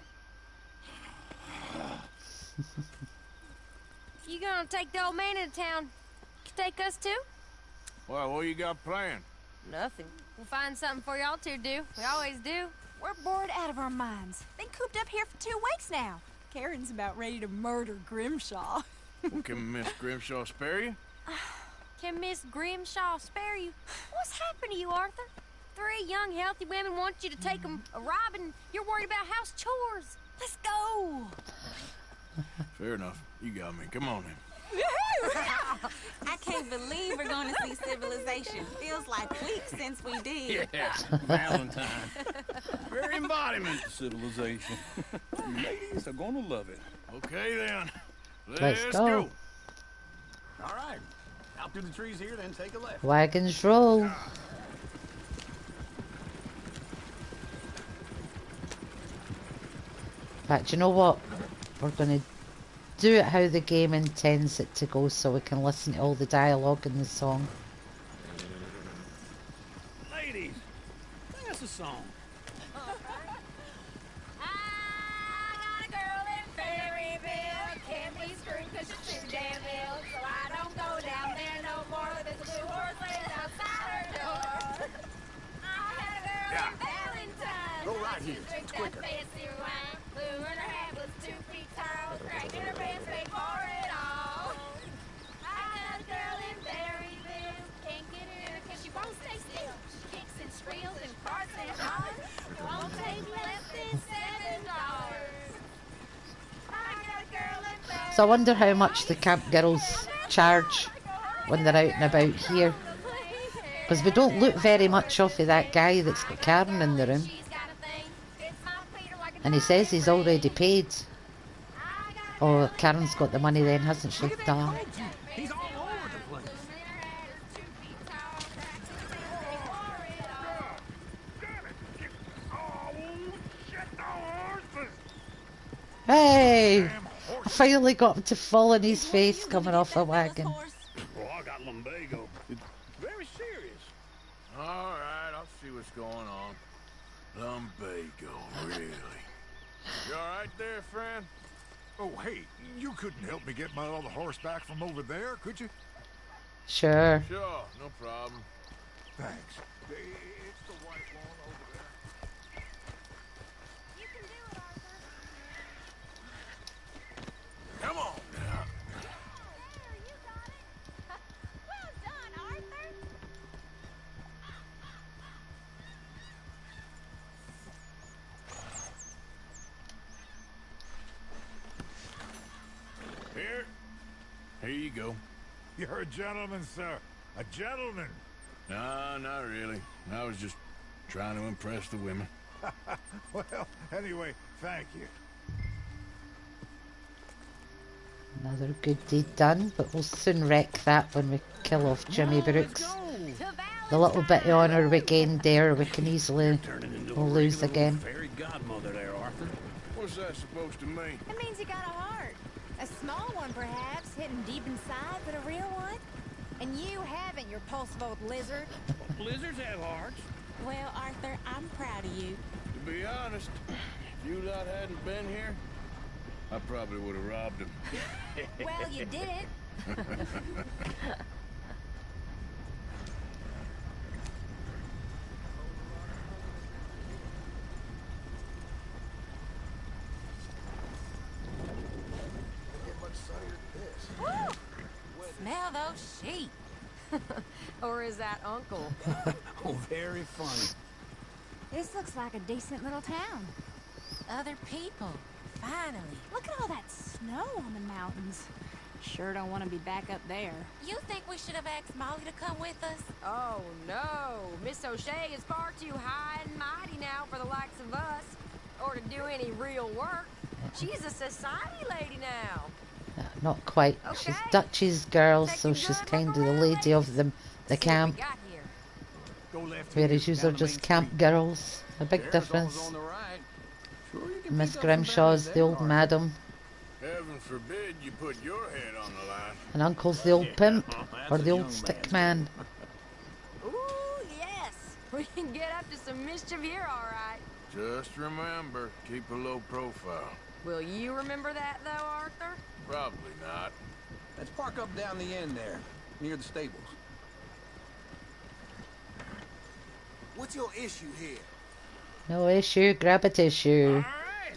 You gonna take the old man into town? Take us too? Well, what you got planned? Nothing. We'll find something for y'all to do. We always do. We're bored out of our minds. Been cooped up here for 2 weeks now. Karen's about ready to murder Grimshaw. Well, can Miss Grimshaw spare you? Can Miss Grimshaw spare you? What's happened to you, Arthur? 3 young, healthy women want you to take them a robbing. You're worried about house chores. Let's go. Fair enough. You got me. Come on then. I can't believe we're going to see civilization. Feels like weeks since we did. Yeah, Valentine. Very embodiment of civilization. You ladies are gonna love it. Okay then. Let's go. All right. Out through the trees here, then take a left. Wagons roll. In fact, you know what? We're going to do it how the game intends it to go so we can listen to all the dialogue in the song. Ladies, sing us a song. I got a girl in Berryville. Can't be screwed 'cause she's too damn ill. So I don't go down there no more. There's a blue horse laying outside her door. I got a girl in Valentine. Go right here. Drink It's that quicker. fancy wine. Blue in her hat was 2 feet tall. Cracking her pants paid for it all. I got a girl in Berryville. Can't get her 'cause she won't stay still. She kicks and squeals and farts and hollers. Won't take less than $7. I got a girl in Berryville. So I wonder how much the camp girls charge when they're out and about here. Because we don't look very much off of that guy that's got Karen in the room. And he says he's already paid. Oh, Karen's got the money then, hasn't she? Duh. He's all over the place. Hey! I finally got him to fall on his face coming off a wagon. Oh, I got lumbago. It's very serious. All right, I'll see what's going on. Lumbago, really? You all right there, friend? Oh, hey, you couldn't help me get my other horse back from over there, could you? Sure. Sure, no problem. Thanks. It's the white one over there. You can do it, Arthur. Come on now. There, you got it. Well done, Arthur. Here you go. You're a gentleman, sir. A gentleman. No, not really. I was just trying to impress the women. Well, anyway, thank you. Another good deed done, but we'll soon wreck that when we kill off Jimmy Brooks. The little bit of honour we gained there, we can easily lose again. Fairy godmother there, Arthur. What's that supposed to mean? It means you got a heart. A small one, perhaps, hidden deep inside, but a real one. And you haven't, you repulsive old lizard. Lizards have hearts. Well, Arthur, I'm proud of you. To be honest, if you lot hadn't been here, I probably would have robbed him. Well, you did it. Smell those sheep. Or is that Uncle? Oh, very funny. This looks like a decent little town. Other people. Finally. Look at all that snow on the mountains. Sure don't want to be back up there. You think we should have asked Molly to come with us? Oh, no. Miss O'Shea is far too high and mighty now for the likes of us, or to do any real work. She's a society lady now. Not quite. She's Dutch's girl, so she's kind of the lady of the camp. Whereas yous are just camp girls. A big difference. Miss Grimshaw's the old madam. Heaven forbid you put your head on the line. And Uncle's the old pimp, or the old stick man. Ooh, yes. We can get up to some mischief here, all right. Just remember, keep a low profile. Will you remember that, though, Arthur? Probably not. Let's park up down the end there, near the stables. What's your issue here? No issue, grab a tissue. Alright.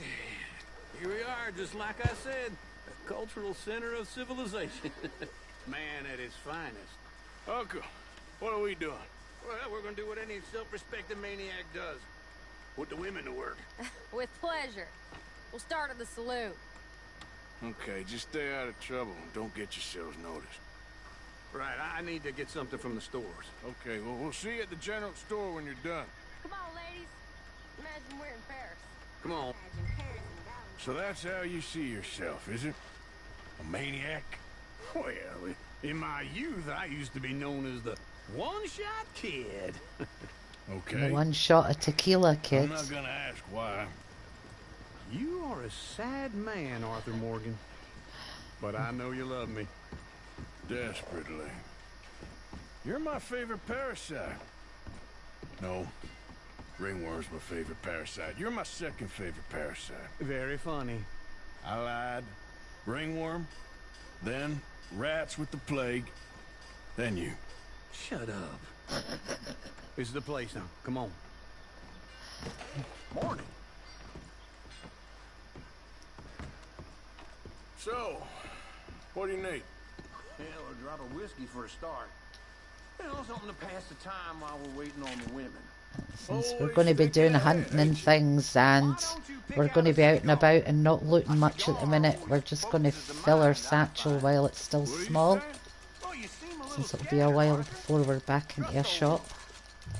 Here we are, just like I said. A cultural center of civilization. Man at his finest. Uncle, what are we doing? Well, we're gonna do what any self-respecting maniac does. Put the women to work. With pleasure. We'll start at the saloon. Okay, just stay out of trouble and don't get yourselves noticed. Right, I need to get something from the stores. Okay, well, we'll see you at the general store when you're done. Come on, ladies. Imagine we're in Paris. Come on. So that's how you see yourself, is it? A maniac? Well, in my youth, I used to be known as the one-shot kid. Okay. One shot of tequila, I'm kids. not gonna ask why. You are a sad man, Arthur Morgan. But I know you love me. Desperately. You're my favorite parasite. No. Ringworm's my favorite parasite. You're my second favorite parasite. Very funny. I lied. Ringworm. Then rats with the plague. Then you. Shut up. This is the place now. Come on. Morning. So, what do you need? Hell, a drop of whiskey for a start. You know, something to pass the time while we're waiting on the women. Since we're going to be doing hunting and things, and we're going to be out and about and not looting much at the minute, we're just going to fill our satchel while it's still small, since it'll be a while before we're back into a shop.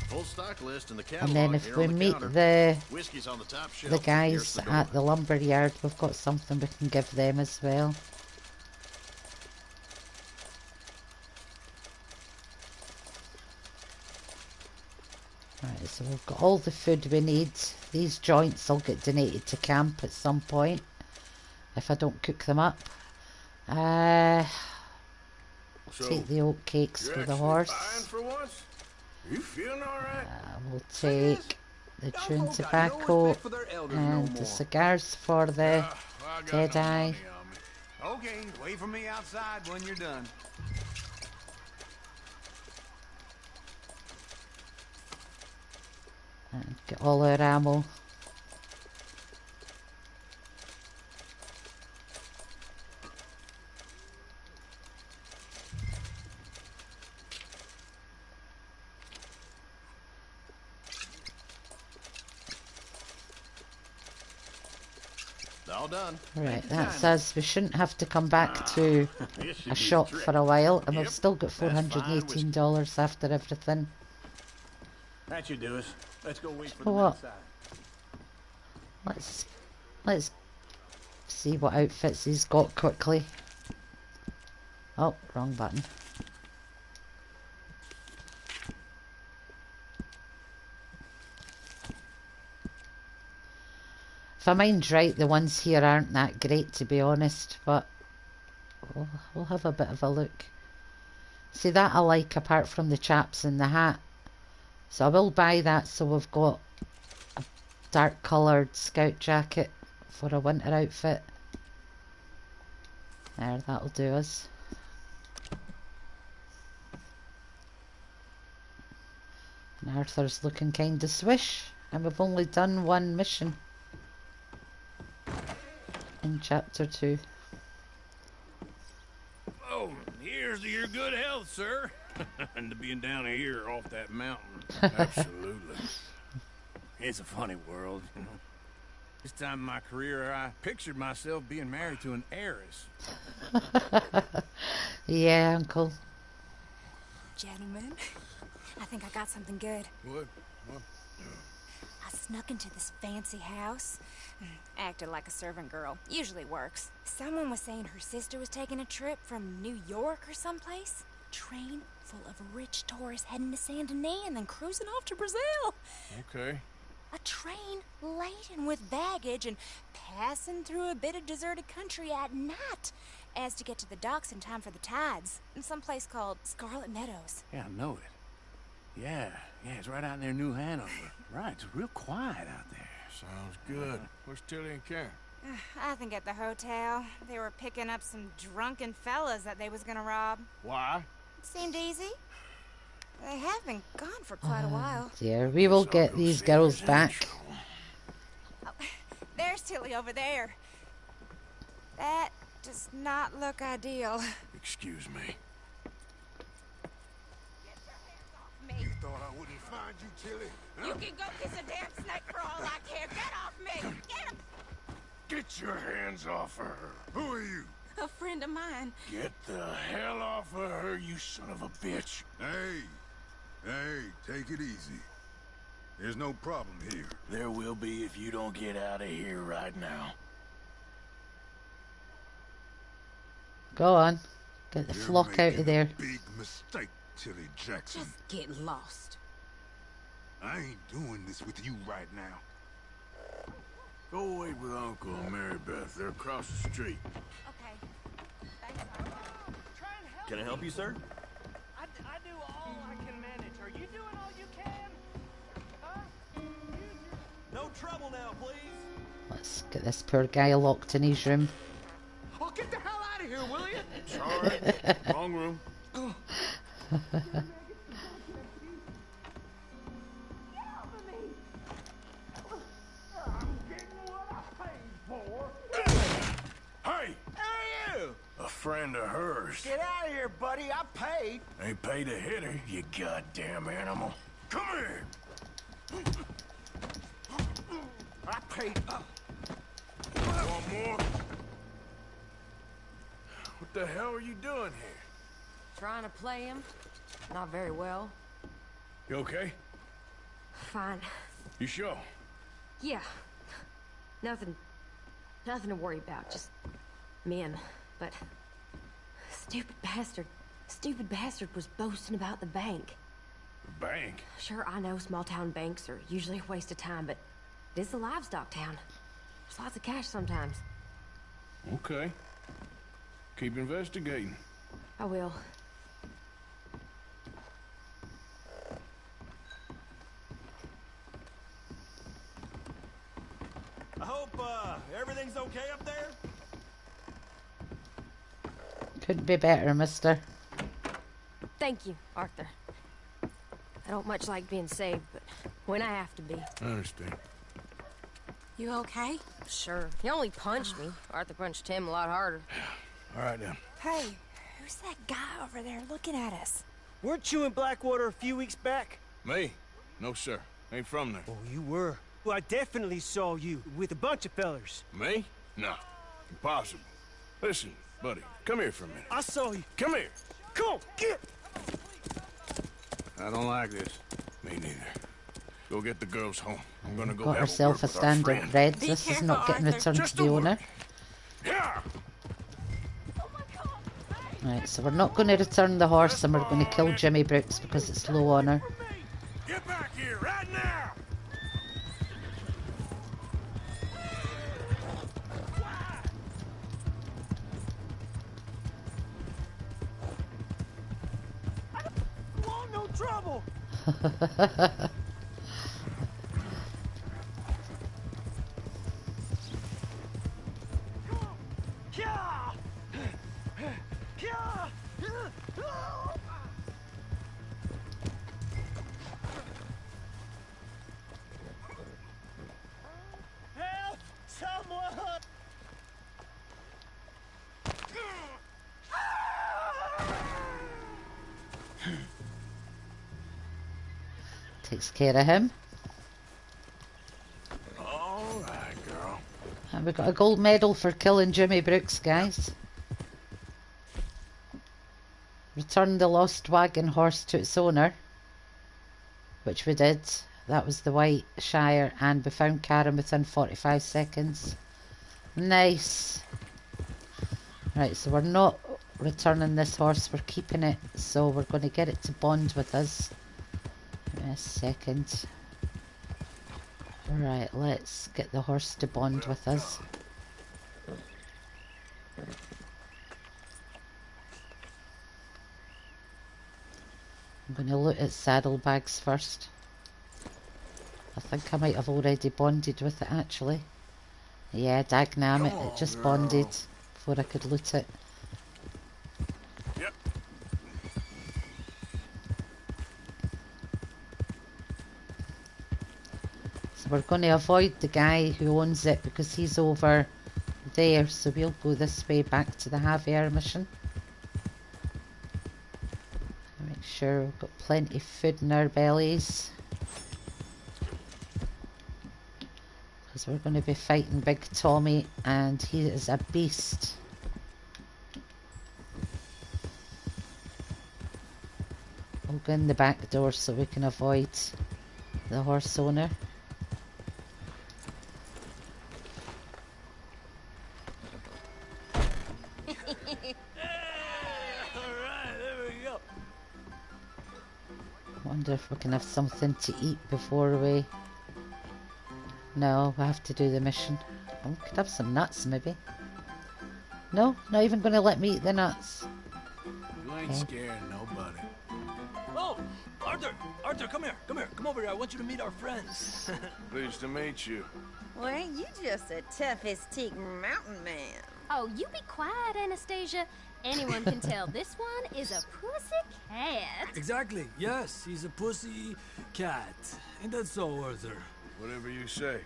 Full stock list in the And then catalog if here we on the meet counter. Whiskey's on the top shelf. the guys Here's the door. at the lumber yard, we've got something we can give them as well. Right, so we've got all the food we need. These joints will get donated to camp at some point if I don't cook them up. Take the oat cakes for the horse. For once? You feeling all right? We'll take the chewing tobacco and the cigars for the dead eye. Okay, wait for me outside when you're done. And get all our ammo. all done. Right, that says we shouldn't have to come back to a shop for a while, and we've still got $418 after everything. That should do us. Let's go wait for So them what? outside. Let's see what outfits he's got quickly. Oh, wrong button. If I mind right, the ones here aren't that great, to be honest, but we'll have a bit of a look. See, that I like, apart from the chaps and the hat. So I will buy that, so we've got a dark coloured scout jacket for a winter outfit. There, that'll do us. And Arthur's looking kind of swish, and we've only done one mission in chapter 2. Oh, here's to your good health, sir. And to being down here off that mountain. Absolutely. It's a funny world. This time in my career, I pictured myself being married to an heiress. Yeah, Uncle. Gentlemen, I think I got something good. What? I snuck into this fancy house. Acted like a servant girl. Usually works. Someone was saying her sister was taking a trip from New York or someplace. Train full of rich tourists heading to Saint Denis and then cruising off to Brazil. Okay. A train laden with baggage and passing through a bit of deserted country at night as to get to the docks in time for the tides in some place called Scarlet Meadows. Yeah, I know it. Yeah, it's right out near New Hanover. Right, it's real quiet out there. Sounds good. Where's Tilly and Karen? I think at the hotel. They were picking up some drunken fellas that they was gonna rob. Why? It seemed easy. They have been gone for quite a while. Dear, we will get these girls back. Oh, there's Tilly over there. That does not look ideal. Excuse me. You thought I wouldn't find you, Tilly? You can go kiss a damn snake for all I care. Get off me! Get him! Get your hands off her. Who are you? A friend of mine. Get the hell off of her, you son of a bitch. Hey, take it easy. There's no problem here. There will be if you don't get out of here right now. Go on. Get the flock out of there. Big mistake, Tilly Jackson. Just get lost. I ain't doing this with you right now. Go wait with Uncle and Mary Beth. They're across the street. Okay. Thanks, Arthur. Can I help you, sir? I do all I can manage. Are you doing all you can? Huh? No trouble now, please. Let's get this poor guy locked in his room. Oh, get the hell out of here, will you? Sorry. Wrong room. Hey! Hey, you! A friend of hers. Get out of here, buddy. I paid. Ain't paid to hit her, you goddamn animal. Come here! I paid. Want more? What the hell are you doing here? Trying to play him. Not very well. You okay? Fine. You sure? Yeah. Nothing to worry about. Just men. But stupid bastard was boasting about the bank. The bank? Sure, I know small town banks are usually a waste of time, but this is a livestock town. There's lots of cash sometimes. Okay. Keep investigating. I will. I hope, everything's okay up there? Couldn't be better, mister. Thank you, Arthur. I don't much like being saved, but when I have to be. I understand. You okay? Sure. He only punched me. Arthur punched him a lot harder. All right, then. Hey, who's that guy over there looking at us? Weren't you in Blackwater a few weeks back? Me? No, sir. Ain't from there. Oh, you were. Well, I definitely saw you with a bunch of fellers. Me? No, impossible. Listen, buddy, come here for a minute. I saw you. Come here. Come on, get. I don't like this. Me neither. Go get the girls home. I'm gonna go Got have herself a word with our standard friend. red. This is not getting returned to the owner. Yeah. Right, so we're not going to return the horse, and we're going to kill Jimmy Brooks because it's low honour. Get back here right now. I want no trouble. Help! Someone! Takes care of him. All right, girl. And we got a gold medal for killing Jimmy Brooks, guys. Return the lost wagon horse to its owner, which we did. That was the White Shire, and we found Karen within 45 seconds. Nice. Right, so we're not returning this horse, we're keeping it, so we're going to get it to bond with us. Give me a second. Right, let's get the horse to bond with us. I'm going to look at saddlebags first. I think I might have already bonded with it actually. Yeah, dagnam it just bonded before I could loot it. Yep. So we're going to avoid the guy who owns it because he's over there, so we'll go this way back to the Javier mission. Make sure we've got plenty of food in our bellies, because we're going to be fighting Big Tommy, and he is a beast. We'll go in the back door so we can avoid the horse owner. Wonder if we can have something to eat before we... No, we have to do the mission. We could have some nuts maybe. No, not even going to let me eat the nuts. You ain't scaring nobody. Oh, Arthur! Arthur, come here. Come here. Come over here. I want you to meet our friends. Pleased to meet you. Well, ain't you just the toughest teak mountain man? Oh, you be quiet, Anastasia. Anyone can tell this one is a pussy cat. Exactly. Yes, he's a pussy cat. Ain't that so, Arthur? Whatever you say.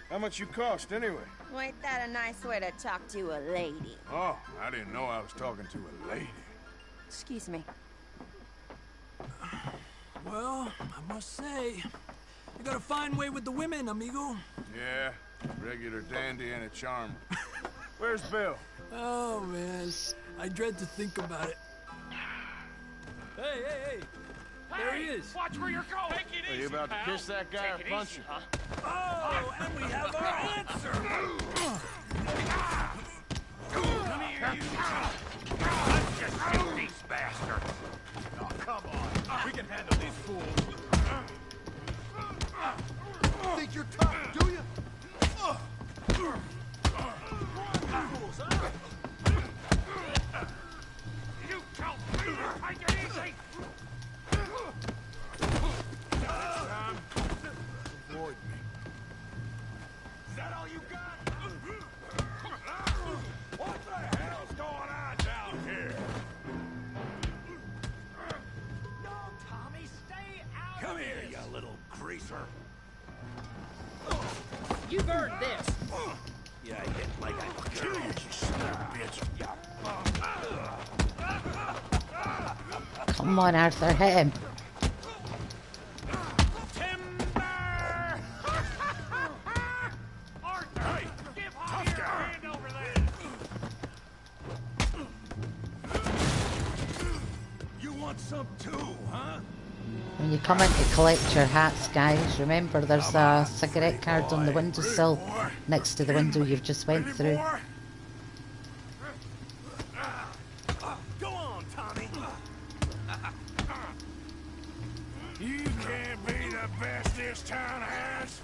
How much you cost, anyway? Well, ain't that a nice way to talk to a lady? Oh, I didn't know I was talking to a lady. Excuse me. Well, I must say, you got a fine way with the women, amigo. Yeah, regular dandy and a charmer. Where's Bill? Oh, man. I dread to think about it. Hey, hey, hey! There he is! Watch where you're going! Take it Are easy, you about to pal. kiss that guy Take or it punch easy, him? huh? Oh, and we have our answer! Come here, you! Let's just shoot these bastards! Oh, come on! We can handle these fools! Think you're tough, do you? Fools, huh? You tell me! Take it easy! Avoid me. Is that all you got? What the hell's going on down here? No, Tommy, stay out Come of here, this. you little greaser. You've earned this. Yeah, I hit like I killed you, son of a bitch. Come on, Arthur, hit him. Timber! Arthur, give Javier want some too, huh? When you come in to collect your hats, guys, remember there's a cigarette card on the windowsill next to the window you've just went through. Go on, Tommy. You can't be the best this town has.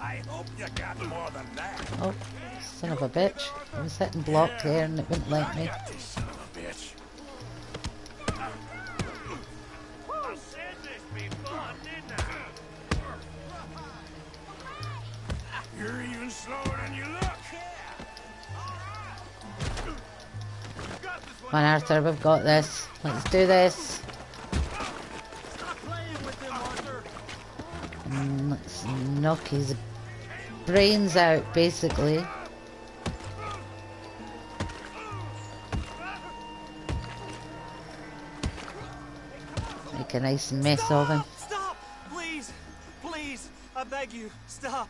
I hope you got more than that. Oh, son of a bitch. I was hitting block there and it wouldn't let me. Son of a bitch. I said this be fun, didn't I? You're even slower than you look. Come on, Arthur, we've got this. Let's do this. Let's knock his brains out, basically. Make a nice mess of him. Stop! Please! Please! I beg you, stop!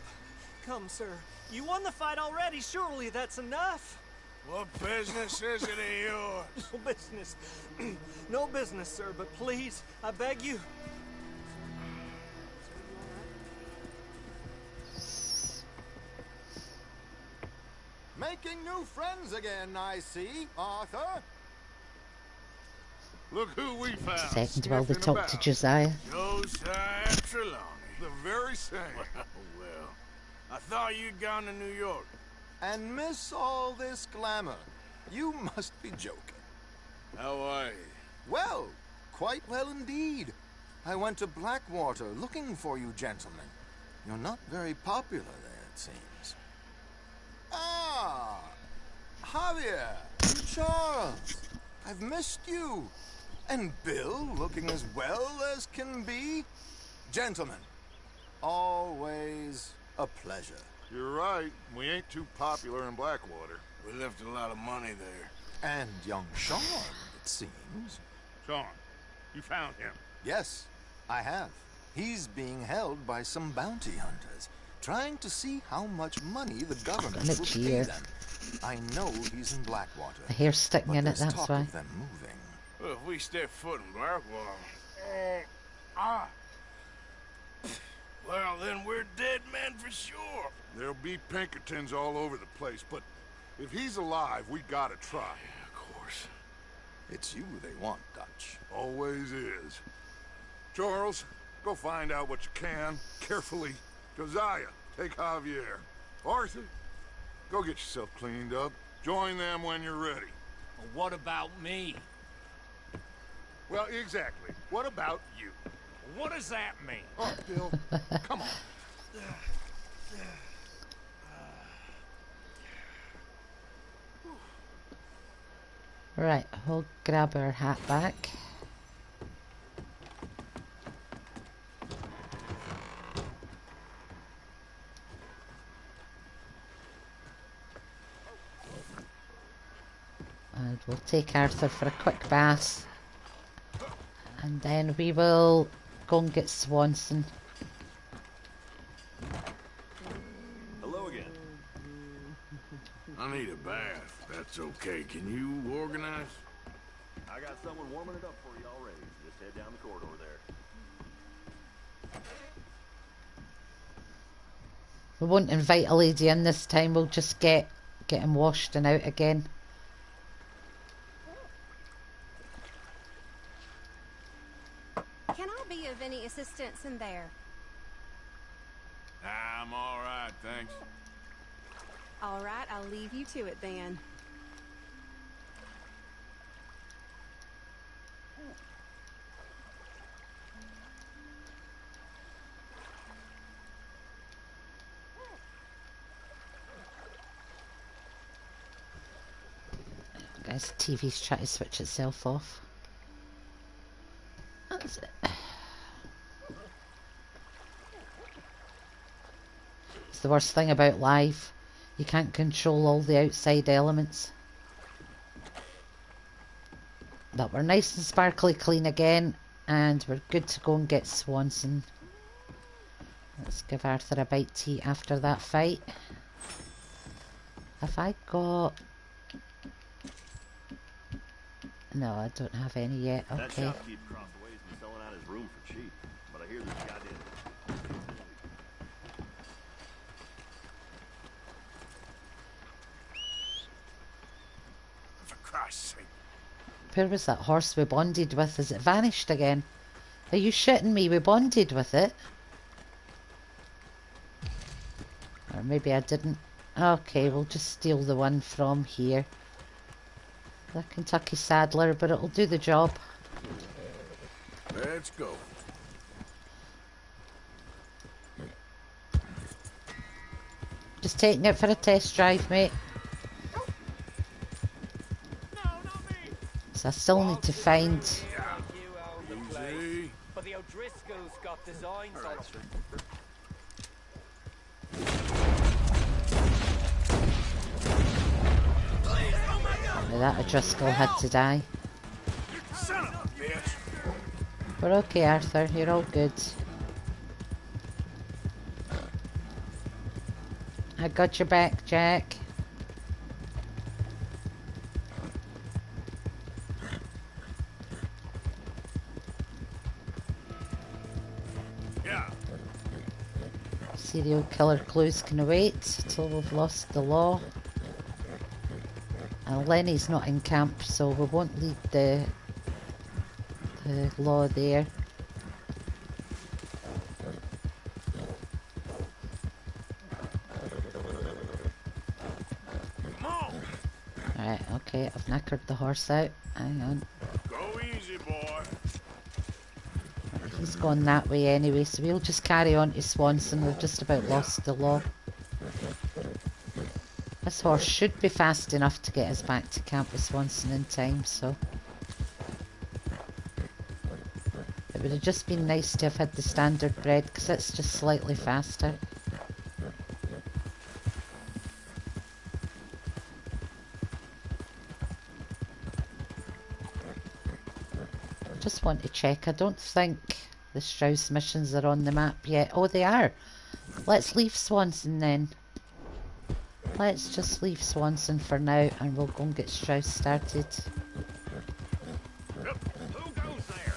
Come, sir. You won the fight already. Surely that's enough. What business is it of yours? No business. No business, sir, but please, I beg you. Making new friends again, I see, Arthur. Look who we found. Second while they talk to Josiah. Josiah Trelawney. The very same. Well, I thought you'd gone to New York. And miss all this glamour. You must be joking. How are you? Well, quite well indeed. I went to Blackwater looking for you gentlemen. You're not very popular there, it seems. Ah, Javier, Charles, I've missed you. And Bill, looking as well as can be. Gentlemen, always a pleasure. You're right. We ain't too popular in Blackwater. We left a lot of money there. And young Sean, it seems. Sean, you found him? Yes, I have. He's being held by some bounty hunters, trying to see how much money the government will pay them. I know he's in Blackwater. The hair's sticking in it, that's talk why. of them moving. Well, if we step foot in Blackwater... Well, then we're dead men for sure. There'll be Pinkertons all over the place, but if he's alive, we gotta try. Yeah, of course. It's you they want, Dutch. Always is. Charles, go find out what you can, carefully. Josiah, take Javier. Arthur, go get yourself cleaned up. Join them when you're ready. Well, what about me? Well, exactly. What about you? What does that mean? Oh, Bill, come on. Right, we'll grab our hat back. And we'll take Arthur for a quick bath. And then we will go and get Swanson. Hello again. I need a bath. That's okay. Can you organize? I got someone warming it up for you already. Just head down the corridor there. We won't invite a lady in this time. We'll just get him washed and out again. Can I be of any assistance in there? I'm all right, thanks. All right, I'll leave you to it then. Guys, the TV's trying to switch itself off. That's it. It's the worst thing about live. You can't control all the outside elements. But we're nice and sparkly clean again, and we're good to go and get Swanson. Let's give Arthur a bite to eat after that fight. Have I got... No, I don't have any yet. That Okay. shopkeep across the way has been selling out his room for cheap, but I hear this goddamn. For Christ's sake. Where was that horse we bonded with? Has it vanished again? Are you shitting me? We bonded with it? Or maybe I didn't. Okay, we'll just steal the one from here. The Kentucky Saddler, but it'll do the job. Let's go. Just taking it for a test drive, mate. So I still need to find... Easy. But the O'Driscolls got designs on it. That O'Driscoll had to die. Son of a bitch. We're okay, Arthur. You're all good. I got your back, Jack. Yeah. Serial killer clues can wait till we've lost the law. And Lenny's not in camp, so we won't lead the law there. Right, okay, I've knackered the horse out. Hang on. Go easy, boy. He's gone that way anyway, so we'll just carry on to Swanson. We've just about lost the law. This horse should be fast enough to get us back to Camp with Swanson in time, so... It would have just been nice to have had the standard bred, because it's just slightly faster. Just want to check. I don't think the Strauss missions are on the map yet. Oh, they are. Let's leave Swanson then. Let's just leave Swanson for now and we'll go and get Strauss started. Who goes there?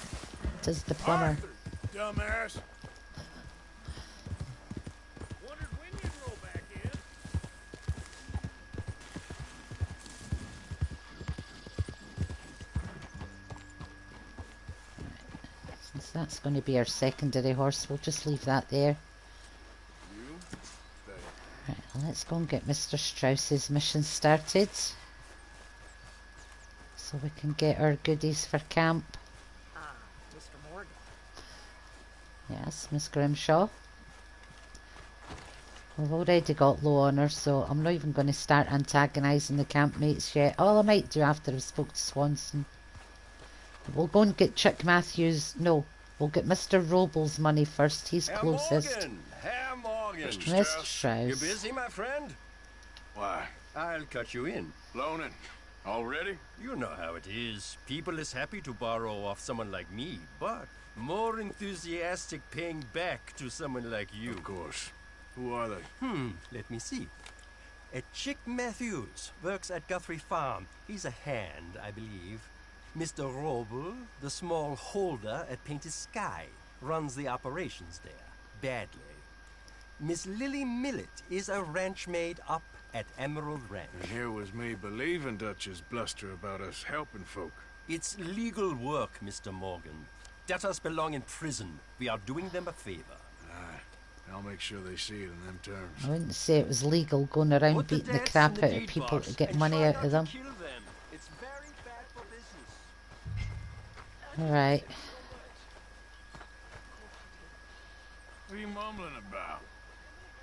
It is the plumber. Arthur, dumbass. Wondered when you'd roll back in. Since that's going to be our secondary horse, we'll just leave that there. You stay. Right, let's go and get Mr. Strauss's mission started. So we can get our goodies for camp. Mr. Morgan. Yes, Miss Grimshaw. We've already got low on her, so I'm not even going to start antagonising the campmates yet. All I might do after I've spoke to Swanson. We'll go and get Chick Matthews. No, we'll get Mr. Robles' money first. He's closest. Herr Morgan. Mr. Strauss. You busy, my friend? Why? I'll cut you in. Loaning. Already? You know how it is. People is happy to borrow off someone like me, but more enthusiastic paying back to someone like you. Of course. Who are they? Let me see. Chick Matthews works at Guthrie Farm. He's a hand, I believe. Mr. Roble, the small holder at Painted Sky, runs the operations there, badly. Miss Lily Millet is a ranch maid up at Emerald Ranch. And here was me believing Dutch's bluster about us helping folk. It's legal work, Mr. Morgan. Debtors belong in prison. We are doing them a favor. Aye. I'll make sure they see it in them terms. I wouldn't say it was legal going around beating the crap out of people to get money out of them. It's very bad for business. Alright. What are you mumbling about?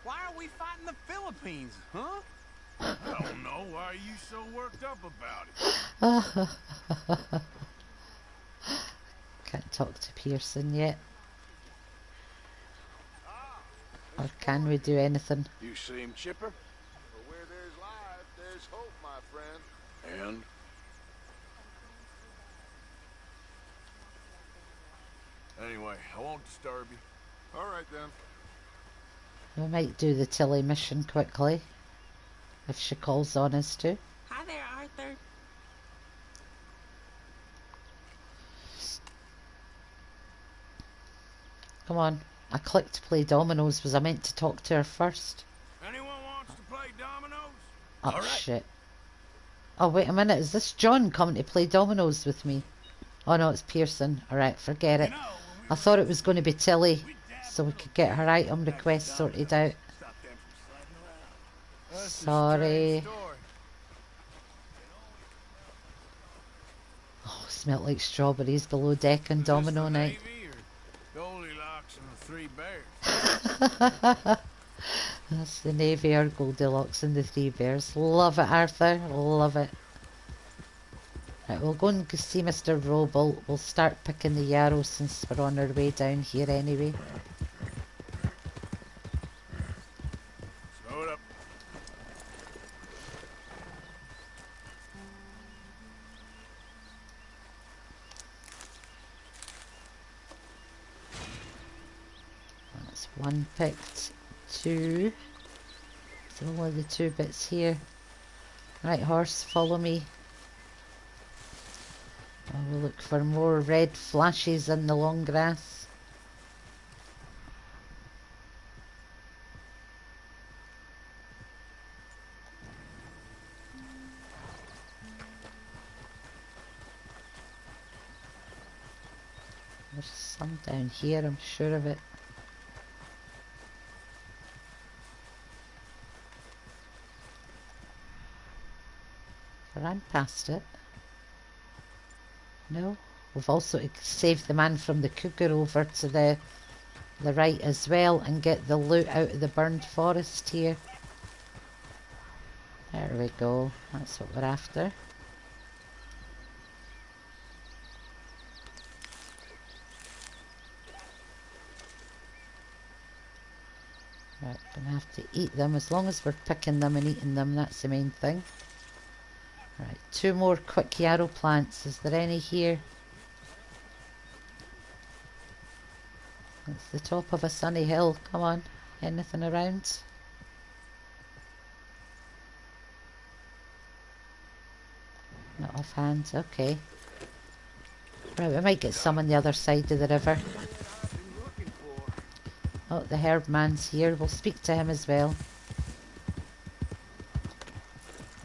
Why are we fighting the Philippines, huh? I don't know. Why are you so worked up about it? Can't talk to Pearson yet. Or can we do anything? You seem chipper? For where there's life, there's hope, my friend. And? Anyway, I won't disturb you. All right, then. We might do the Tilly mission quickly. If she calls on us to. Hi there, Arthur. Come on. I clicked play dominoes. Was I meant to talk to her first? Anyone wants to play dominoes? Oh, All right. shit. Oh, wait a minute. Is this John coming to play dominoes with me? Oh, no, it's Pearson. Alright, forget it. I thought it was going to be Tilly, so we could get her item request sorted out. Sorry. Oh, smelled like strawberries below deck and domino night. Goldilocks and the Three Bears. That's the Navy or Goldilocks and the Three Bears. Love it, Arthur. Love it. Right, we'll go and see Mr. Roble. We'll start picking the yarrow since we're on our way down here anyway. Slow it up. That's one picked. Two. So only the two bits here. Right, horse, follow me. We'll look for more red flashes in the long grass. There's some down here, I'm sure of it. I ran past it. No, we've also saved the man from the cougar over to the right as well and get the loot out of the burned forest here. There we go, that's what we're after. Right, gonna have to eat them. As long as we're picking them and eating them, that's the main thing. Right, two more quick yarrow plants. Is there any here? It's the top of a sunny hill. Come on, anything around? Not offhand, okay. Right, we might get some on the other side of the river. Oh, the herb man's here. We'll speak to him as well.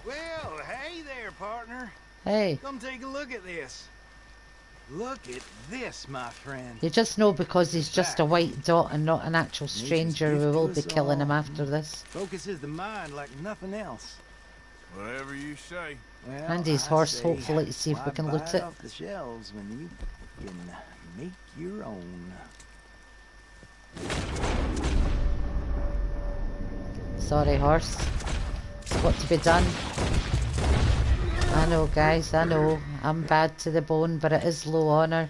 Well, hey there, partner. Hey. Come take a look at this. Look at this, my friend. You just know because he's just a white dot and not an actual stranger, we will be killing him after this. Focuses the mind like nothing else. Whatever you say. Well, And his horse, hopefully, to see if we can loot it. Off the shelves when you can make your own. Sorry, horse. It's got to be done. I know, guys, I know. I'm bad to the bone, but it is low honour.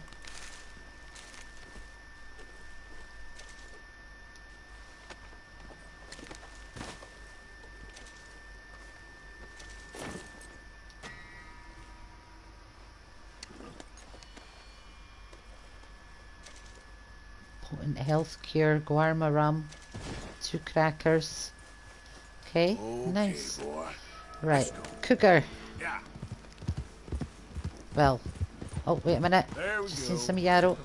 Potent health cure, guarma rum, 2 crackers. Okay, nice. Boy. Right, cougar. Yeah. Well, oh, wait a minute. There we Just go. see some yarrow.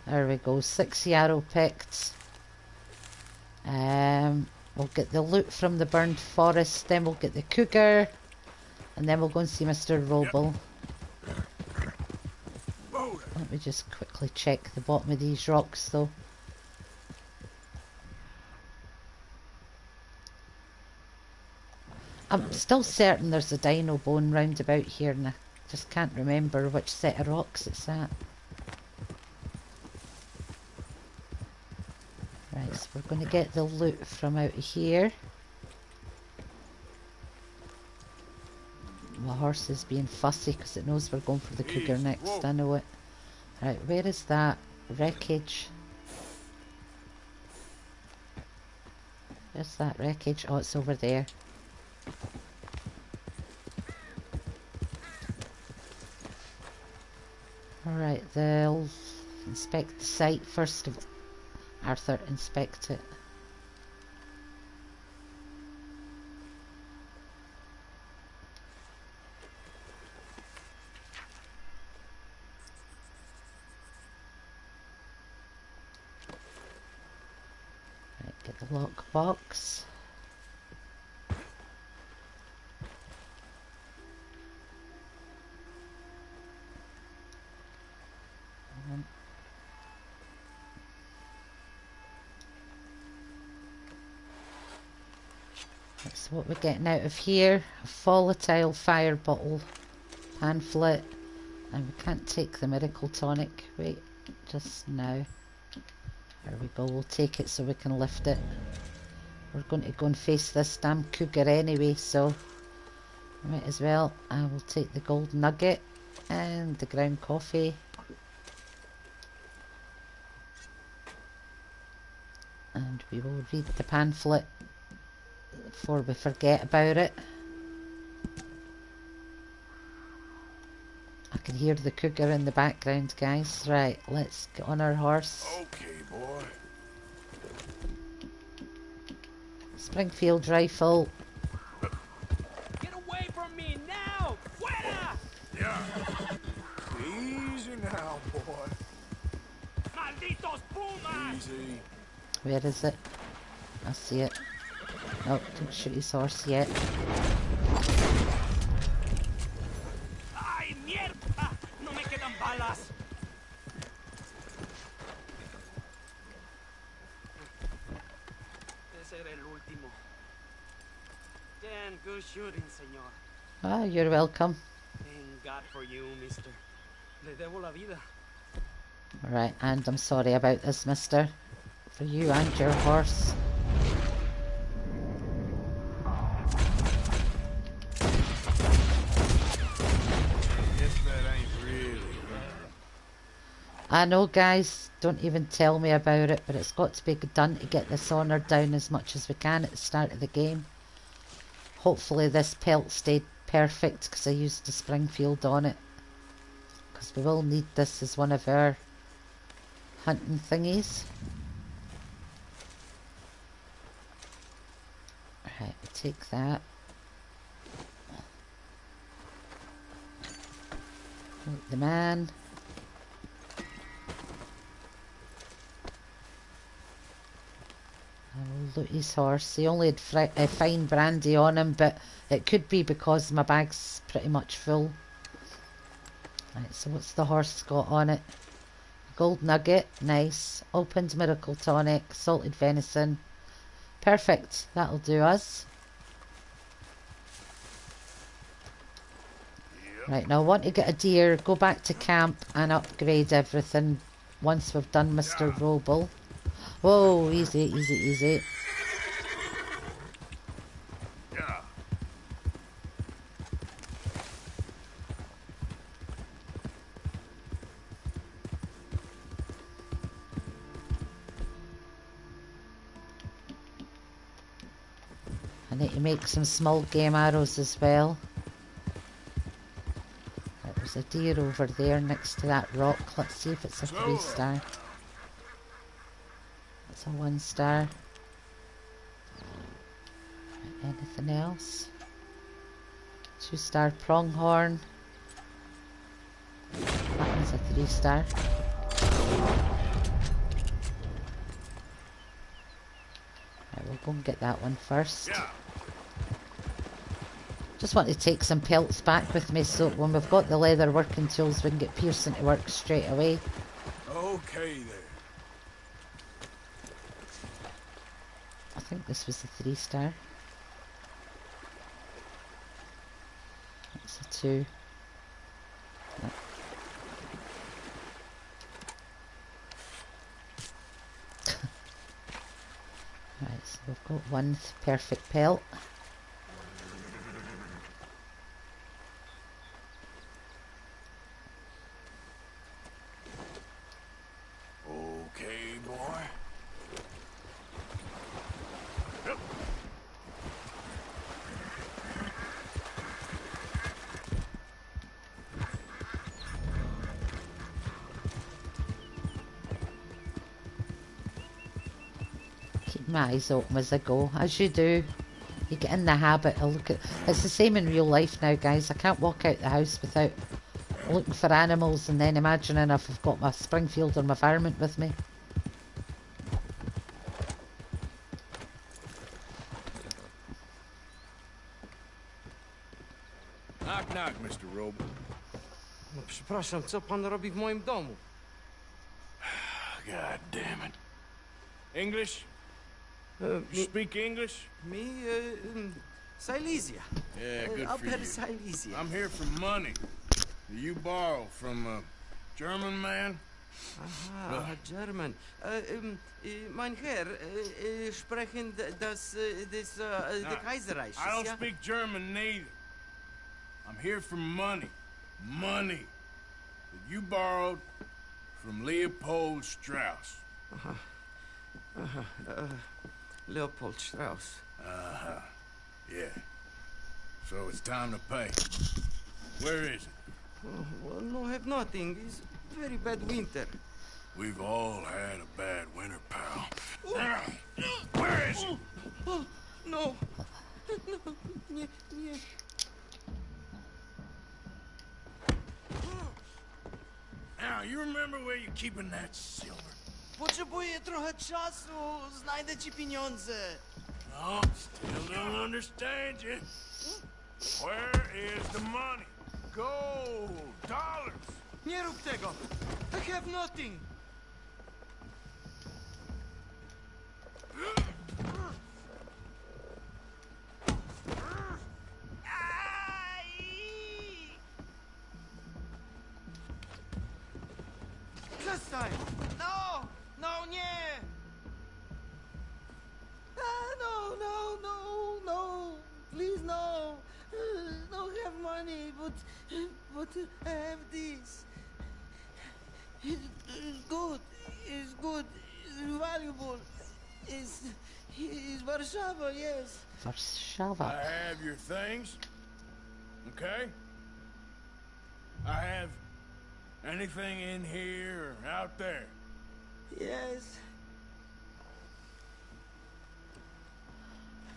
There we go, 6 yarrow picked. We'll get the loot from the burned forest, then we'll get the cougar, and then we'll go and see Mr. Roble. Let me just quickly check the bottom of these rocks though. I'm still certain there's a dino bone round about here and I just can't remember which set of rocks it's at. Right, so we're going to get the loot from out here. My horse is being fussy because it knows we're going for the cougar next, I know it. Right, where is that wreckage? Where's that wreckage? Oh, it's over there. Alright, they'll inspect the site first of all. Arthur, inspect it. Get the lockbox. That's what we're getting out of here. A volatile fire bottle pamphlet. And we can't take the miracle tonic. Wait, just now. There we go. We'll take it so we can lift it. We're going to go and face this damn cougar anyway, so might as well. I will take the gold nugget and the ground coffee. And we will read the pamphlet before we forget about it. I can hear the cougar in the background, guys. Right, let's get on our horse. Okay, boy. Springfield rifle. Get away from me now! Fuera! Yeah. Easy now, boy. Malditos pumas! Easy. Where is it? I see it. No, don't shoot his horse yet. Ay, mierda! No me quedan balas. Ese era el último. Damn good shooting, señor. Ah, you're welcome. Thank God for you, mister. Le debo la vida. Right, and I'm sorry about this, mister. For you and your horse. Guess that ain't really. I know, guys, don't even tell me about it, but it's got to be done to get this honor down as much as we can at the start of the game. Hopefully this pelt stayed perfect because I used the Springfield on it. Because we will need this as one of our hunting thingies. Right, we'll take that. Loot the man. I'll loot his horse. He only had fine brandy on him, but it could be because my bag's pretty much full. Right, so what's the horse got on it? Gold nugget, nice. Opened miracle tonic, salted venison. Perfect, that'll do us. Right, now I want to get a deer, go back to camp and upgrade everything once we've done Mr. Roble. Whoa, easy, easy, easy. Yeah. I need to make some small game arrows as well. There's a deer over there next to that rock. Let's see if it's a 3-star. It's a 1-star. Anything else? 2-star pronghorn. That one's a 3-star. Right, we'll go and get that one first. Just want to take some pelts back with me so when we've got the leather working tools we can get Pearson to work straight away. Okay there. I think this was a 3-star. That's a 2. No. Right, so we've got one perfect pelt. Okay, boy. Keep my eyes open as I go, as you do. You get in the habit of look at. It's the same in real life now, guys. I can't walk out the house without looking for animals and then imagining if I've got my Springfield or my varmint with me. Knock, knock, Mr. Roble. No, przepraszam, co pan robi w moim domu? God damn it. English? You speak English? Me, Silesia. Yeah, good for Upper you. Silesia. I'm here for money. You borrow from a German man? Aha, German. Mein Herr, sprechen das the Kaiserreich. I don't speak German neither. I'm here for money. Money that you borrowed from Leopold Strauss. Leopold Strauss. Yeah. So it's time to pay. Where is it? Oh, well, no, have nothing. It's very bad winter. We've all had a bad winter, pal. Where is it? Oh, no. No. Nie, nie. Now, you remember where you're keeping that silver? Potrzebuję trochę czasu. Znajdę ci pieniądze. Oh, still don't understand you. Where is the money? Gold, dollars. Nie rób tego. I have nothing. Przestań! No! No, nie! No! Please, no! Don't have money, but I have this. It's good. It's good. It's valuable. It's Warszawa, yes. Warszawa. I have your things. Okay? I have anything in here or out there. Yes.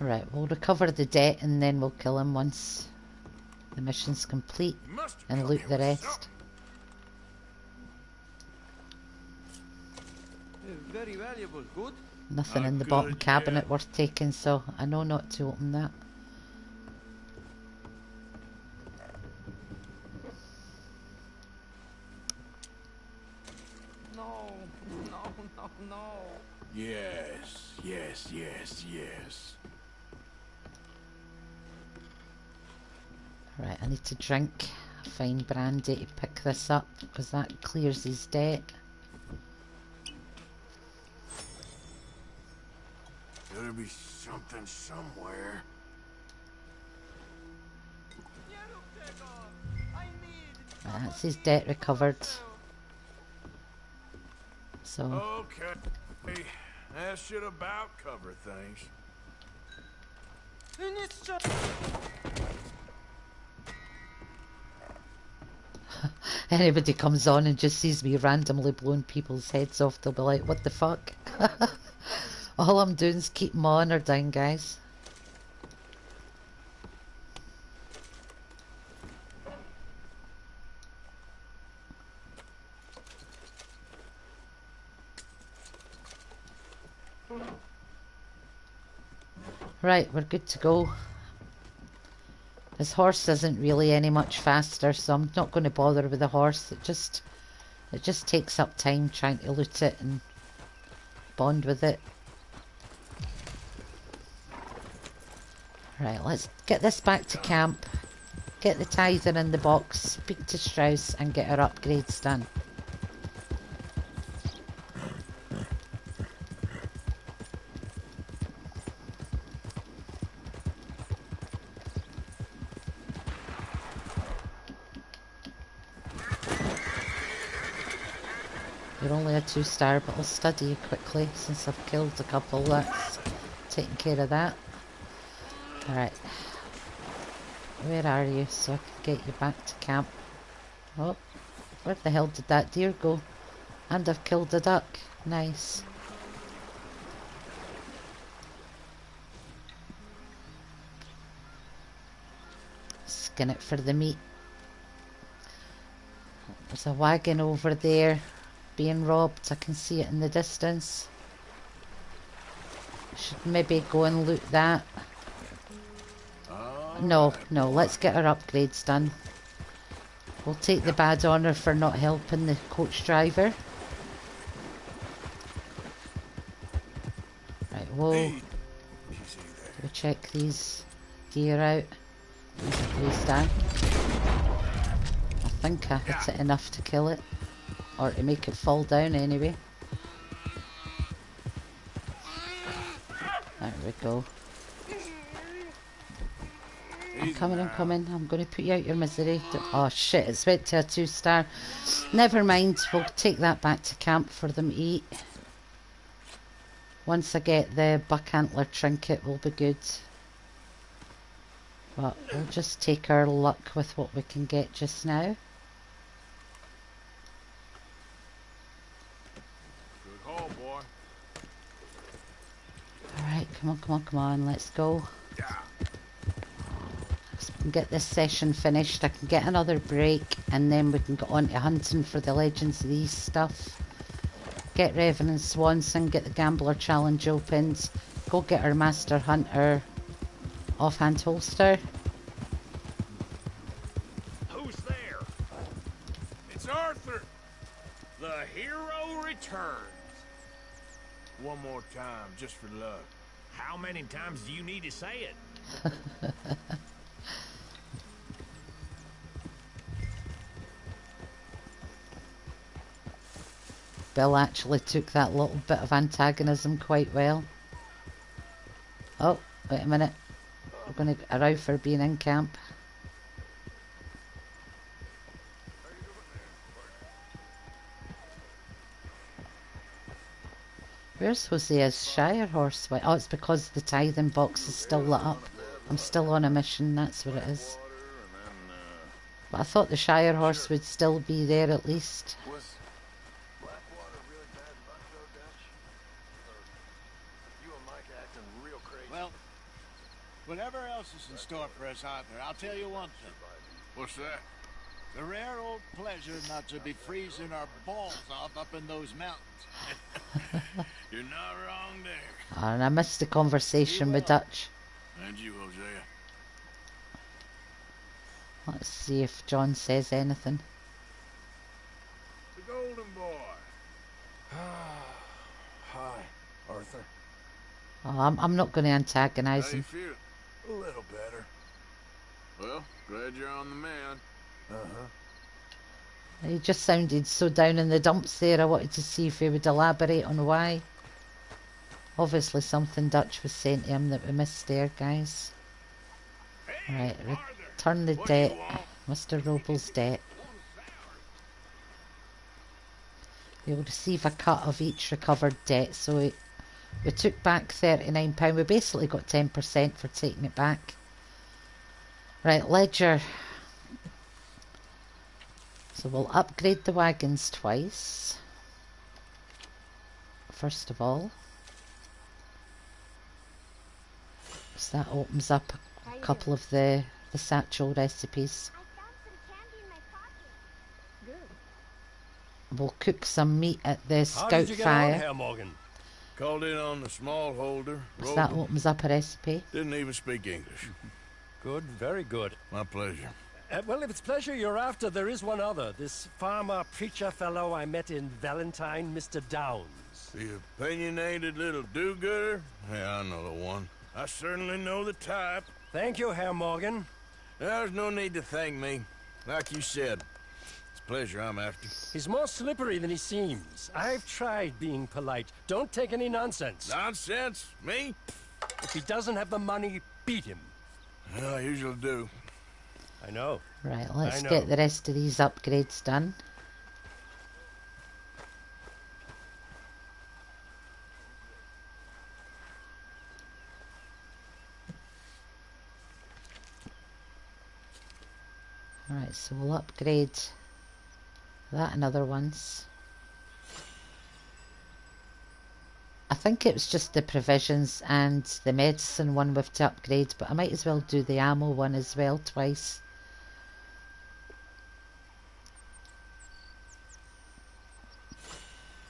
Right, we'll recover the debt and then we'll kill him once the mission's complete and loot the rest. Very valuable. Good. Nothing in the bottom cabinet worth taking, so I know not to open that. No. Yes. Right, I need to drink a fine brandy to pick this up because that clears his debt. Gotta be something somewhere. Right, that's his debt recovered. So, Okay. That should about cover things. anybody comes on and just sees me randomly blowing people's heads off, they'll be like, what the fuck? All I'm doing is keep my honour down, guys. Right, we're good to go. His horse isn't really any much faster, so I'm not going to bother with the horse. It just takes up time trying to loot it and bond with it. Right, let's get this back to camp. Get the tither in the box, speak to Strauss and get our upgrades done. You're only a 2-star, but I'll study you quickly since I've killed a couple. That's taking care of that. Alright. Where are you so I can get you back to camp? Oh, where the hell did that deer go? And I've killed a duck. Nice. Skin it for the meat. There's a wagon over there being robbed. I can see it in the distance. Should maybe go and loot that. Oh, No, no, let's get our upgrades done. We'll take the bad honour for not helping the coach driver. Right, whoa. Go check these deer out. There's a 3-star. I think I hit it enough to kill it. Or to make it fall down anyway. There we go. I'm coming, I'm coming. I'm going to put you out your misery. Oh shit, it's went to a 2-star. Never mind, we'll take that back to camp for them to eat. Once I get the buck antler trinket, we'll be good. But we'll just take our luck with what we can get just now. Good haul, boy. Alright, come on, come on, come on, let's go. So we can get this session finished. I can get another break and then we can get on to hunting for the Legends of the East stuff. Get Revenant Swanson, get the Gambler Challenge opened. Go get our Master Hunter offhand holster. Who's there? It's Arthur. The hero returns. One more time, just for luck. How many times do you need to say it? Bill actually took that little bit of antagonism quite well. Oh, wait a minute. We're going to allow for being in camp. Where's Hosea's Shire horse? Oh, it's because the tithing box is still lit up. I'm still on a mission, that's what it is. But I thought the Shire horse would still be there at least. Well, whatever else is in store for us, Arthur, I'll tell you one thing. What's that? The rare old pleasure not to be freezing our balls off up in those mountains. You're not wrong there. And I missed the conversation with Dutch. And you, Hosea. Let's see if John says anything. The golden boy. Hi, Arthur. Oh, I'm not going to antagonise How you him. feel? A little better. Well, glad you're on the man. Uh-huh. He just sounded so down in the dumps there. I wanted to see if he would elaborate on why. Obviously something Dutch was saying to him that we missed there, guys. Right, return the debt. Mr. Robles' debt. You'll receive a cut of each recovered debt. So we took back £39. We basically got 10% for taking it back. Right, ledger. So we'll upgrade the wagons twice. First of all. So that opens up a couple of the satchel recipes. We'll cook some meat at the How scout did you get fire. on, Herr Morgan? Called in on the small holder. So that opens up a recipe. Didn't even speak English. Good, very good. My pleasure. Well, if it's pleasure you're after, there is one other. This farmer preacher fellow I met in Valentine, Mr. Downs. The opinionated little do-gooder? Yeah, I know the one. I certainly know the type. Thank you, Herr Morgan. There's no need to thank me. Like you said, it's pleasure I'm after. He's more slippery than he seems. I've tried being polite. Don't take any nonsense. Nonsense? Me? If he doesn't have the money, beat him. Well, I usually do. I know. Right, let's get the rest of these upgrades done. Alright, so we'll upgrade that and other ones. I think it was just the provisions and the medicine one with to upgrade, but I might as well do the ammo one as well twice.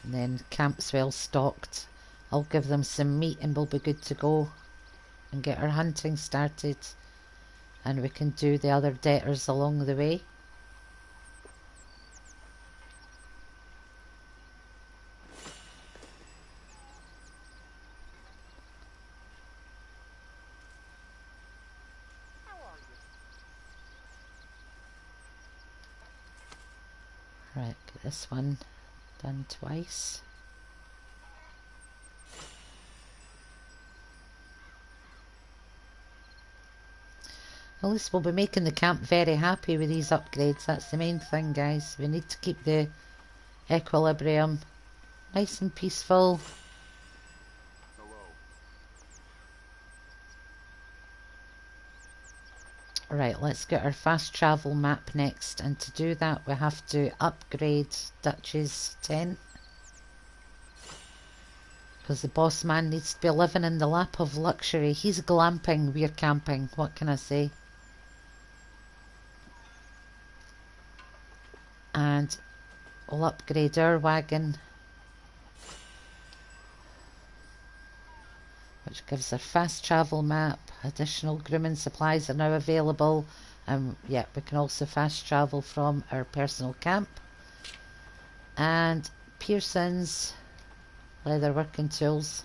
And then camp's well stocked. I'll give them some meat and we'll be good to go and get our hunting started. and we can do the other debtors along the way. Right, get this one done twice. At least we'll be making the camp very happy with these upgrades. That's the main thing, guys. We need to keep the equilibrium nice and peaceful. Right, let's get our fast travel map next, and to do that we have to upgrade Dutch's tent, because the boss man needs to be living in the lap of luxury. He's glamping, we're camping, what can I say? And we'll upgrade our wagon, which gives our fast travel map. Additional grooming supplies are now available, and yeah, we can also fast travel from our personal camp. And Pearson's leather working tools,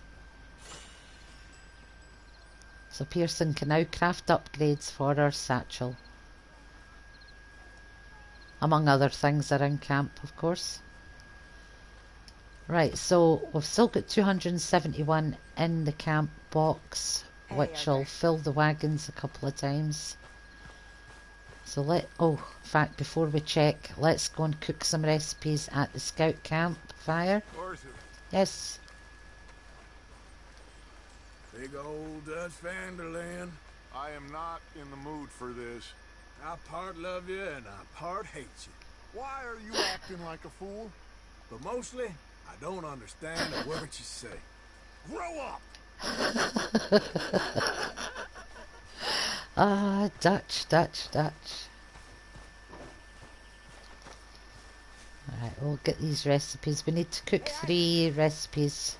so Pearson can now craft upgrades for our satchel, among other things around camp, of course. Right, so we've still got 271 in the camp box, which will fill the wagons a couple of times. So in fact, before we check, let's go and cook some recipes at the scout camp fire. Arthur. Yes. Big old Dutch Vanderland. I am not in the mood for this. I part love you and I part hate you. Why are you acting like a fool? But mostly, I don't understand a word you say. Grow up! Ah, Dutch. Alright, we'll get these recipes. We need to cook 3 recipes,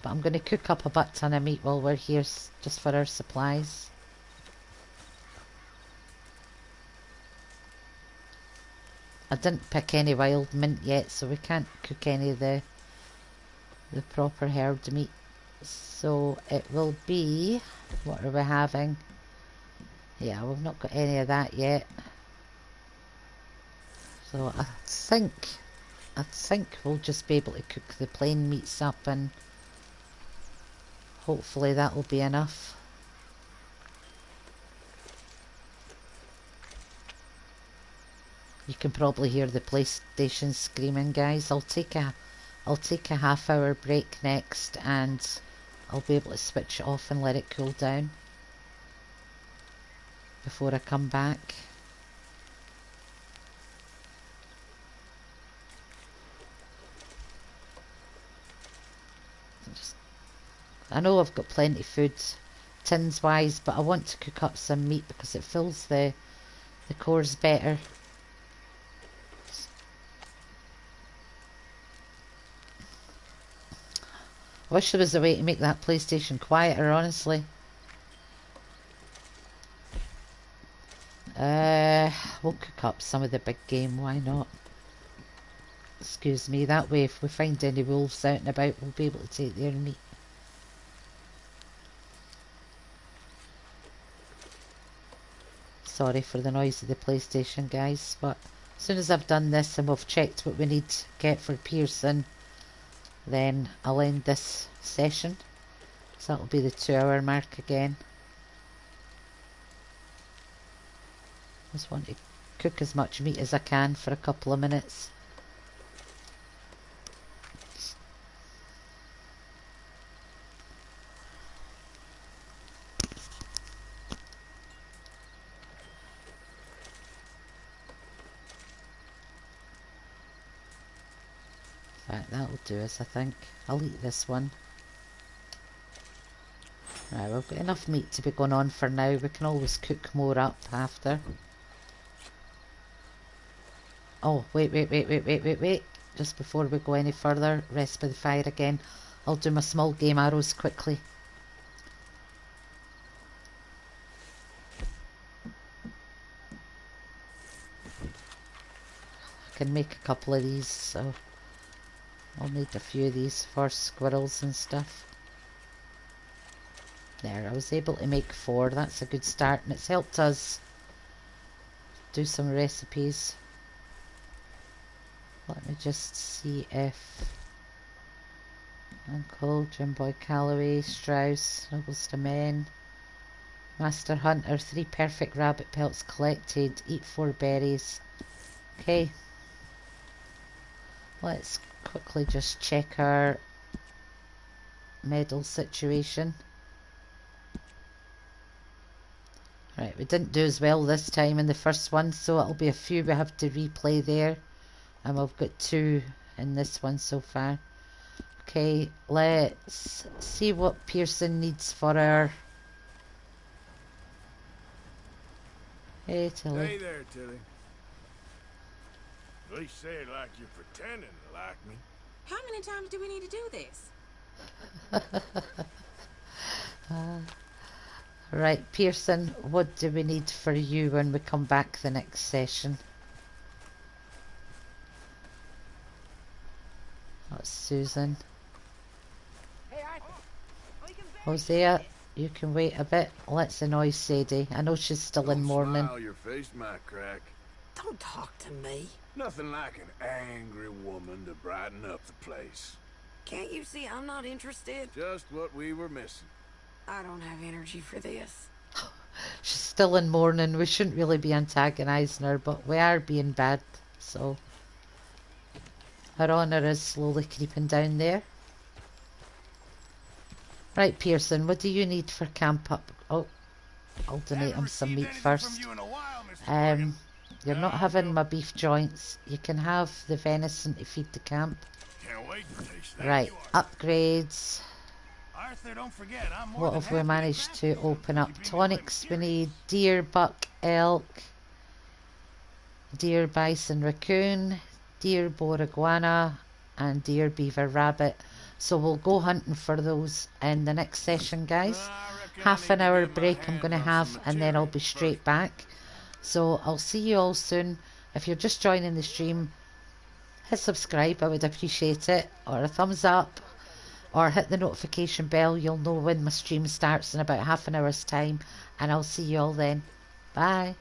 but I'm going to cook up a butt ton of meat while we're here, just for our supplies. I didn't pick any wild mint yet, so we can't cook any of the proper herbed meat. So it will be, what are we having? Yeah, we've not got any of that yet. So I think we'll just be able to cook the plain meats up, and hopefully that will be enough. You can probably hear the PlayStation screaming, guys. I'll take a half-hour break next, and I'll be able to switch it off and let it cool down before I come back. I know I've got plenty of food tins wise, but I want to cook up some meat because it fills the cores better. I wish there was a way to make that PlayStation quieter, honestly. We'll cook up some of the big game, why not? Excuse me, that way if we find any wolves out and about, we'll be able to take their meat. Sorry for the noise of the PlayStation, guys, but as soon as I've done this and we've checked what we need to get for Pearson, then I'll end this session. So that'll be the 2-hour mark again. Just want to cook as much meat as I can for a couple of minutes. Right, that'll do us, I think. I'll eat this one. Right, we've got enough meat to be going on for now. We can always cook more up after. Oh, wait. Just before we go any further, rest by the fire again. I'll do my small game arrows quickly. can make a couple of these, so I'll need a few of these for squirrels and stuff. There, I was able to make 4. That's a good start, and it's helped us do some recipes. Let me just see if Uncle, Jim Boy Calloway, Strauss, Nobles to Men, Master Hunter, 3 perfect rabbit pelts collected, eat 4 berries. Okay, let's quickly just check our medal situation. Right, we didn't do as well this time in the first one, so it'll be a few we have to replay there, and we've got 2 in this one so far. Okay, let's see what Pearson needs for our... Hey, Tilly. Hey there, Tilly. At least say it like you're pretending to like me. How many times do we need to do this? Right, Pearson, what do we need for you when we come back the next session? That's Susan. Hosea, you can wait a bit. Let's annoy Sadie. I know she's still in mourning. Smile, your face might crack. Don't talk to me. Nothing like an angry woman to brighten up the place. Can't you see I'm not interested? Just what we were missing. I don't have energy for this. She's still in mourning. We shouldn't really be antagonising her, but we are being bad, so... Her honour is slowly creeping down there. Right, Pearson, what do you need for camp up? Oh, I'll donate him some meat first. You're not having my beef joints. You can have the venison to feed the camp. Can't wait to taste that. Right, upgrades. Arthur, don't forget, I'm more What than have we happy managed to open up? Tonics, we need deer, buck, elk, deer, bison, raccoon, deer, boar, iguana, and deer, beaver, rabbit. So we'll go hunting for those in the next session, guys. Half an hour break I'm going to have, and then I'll be straight back. So I'll see you all soon. If you're just joining the stream, hit subscribe, I would appreciate it, or a thumbs up, or hit the notification bell. You'll know when my stream starts in about half an hour's time, and I'll see you all then. Bye.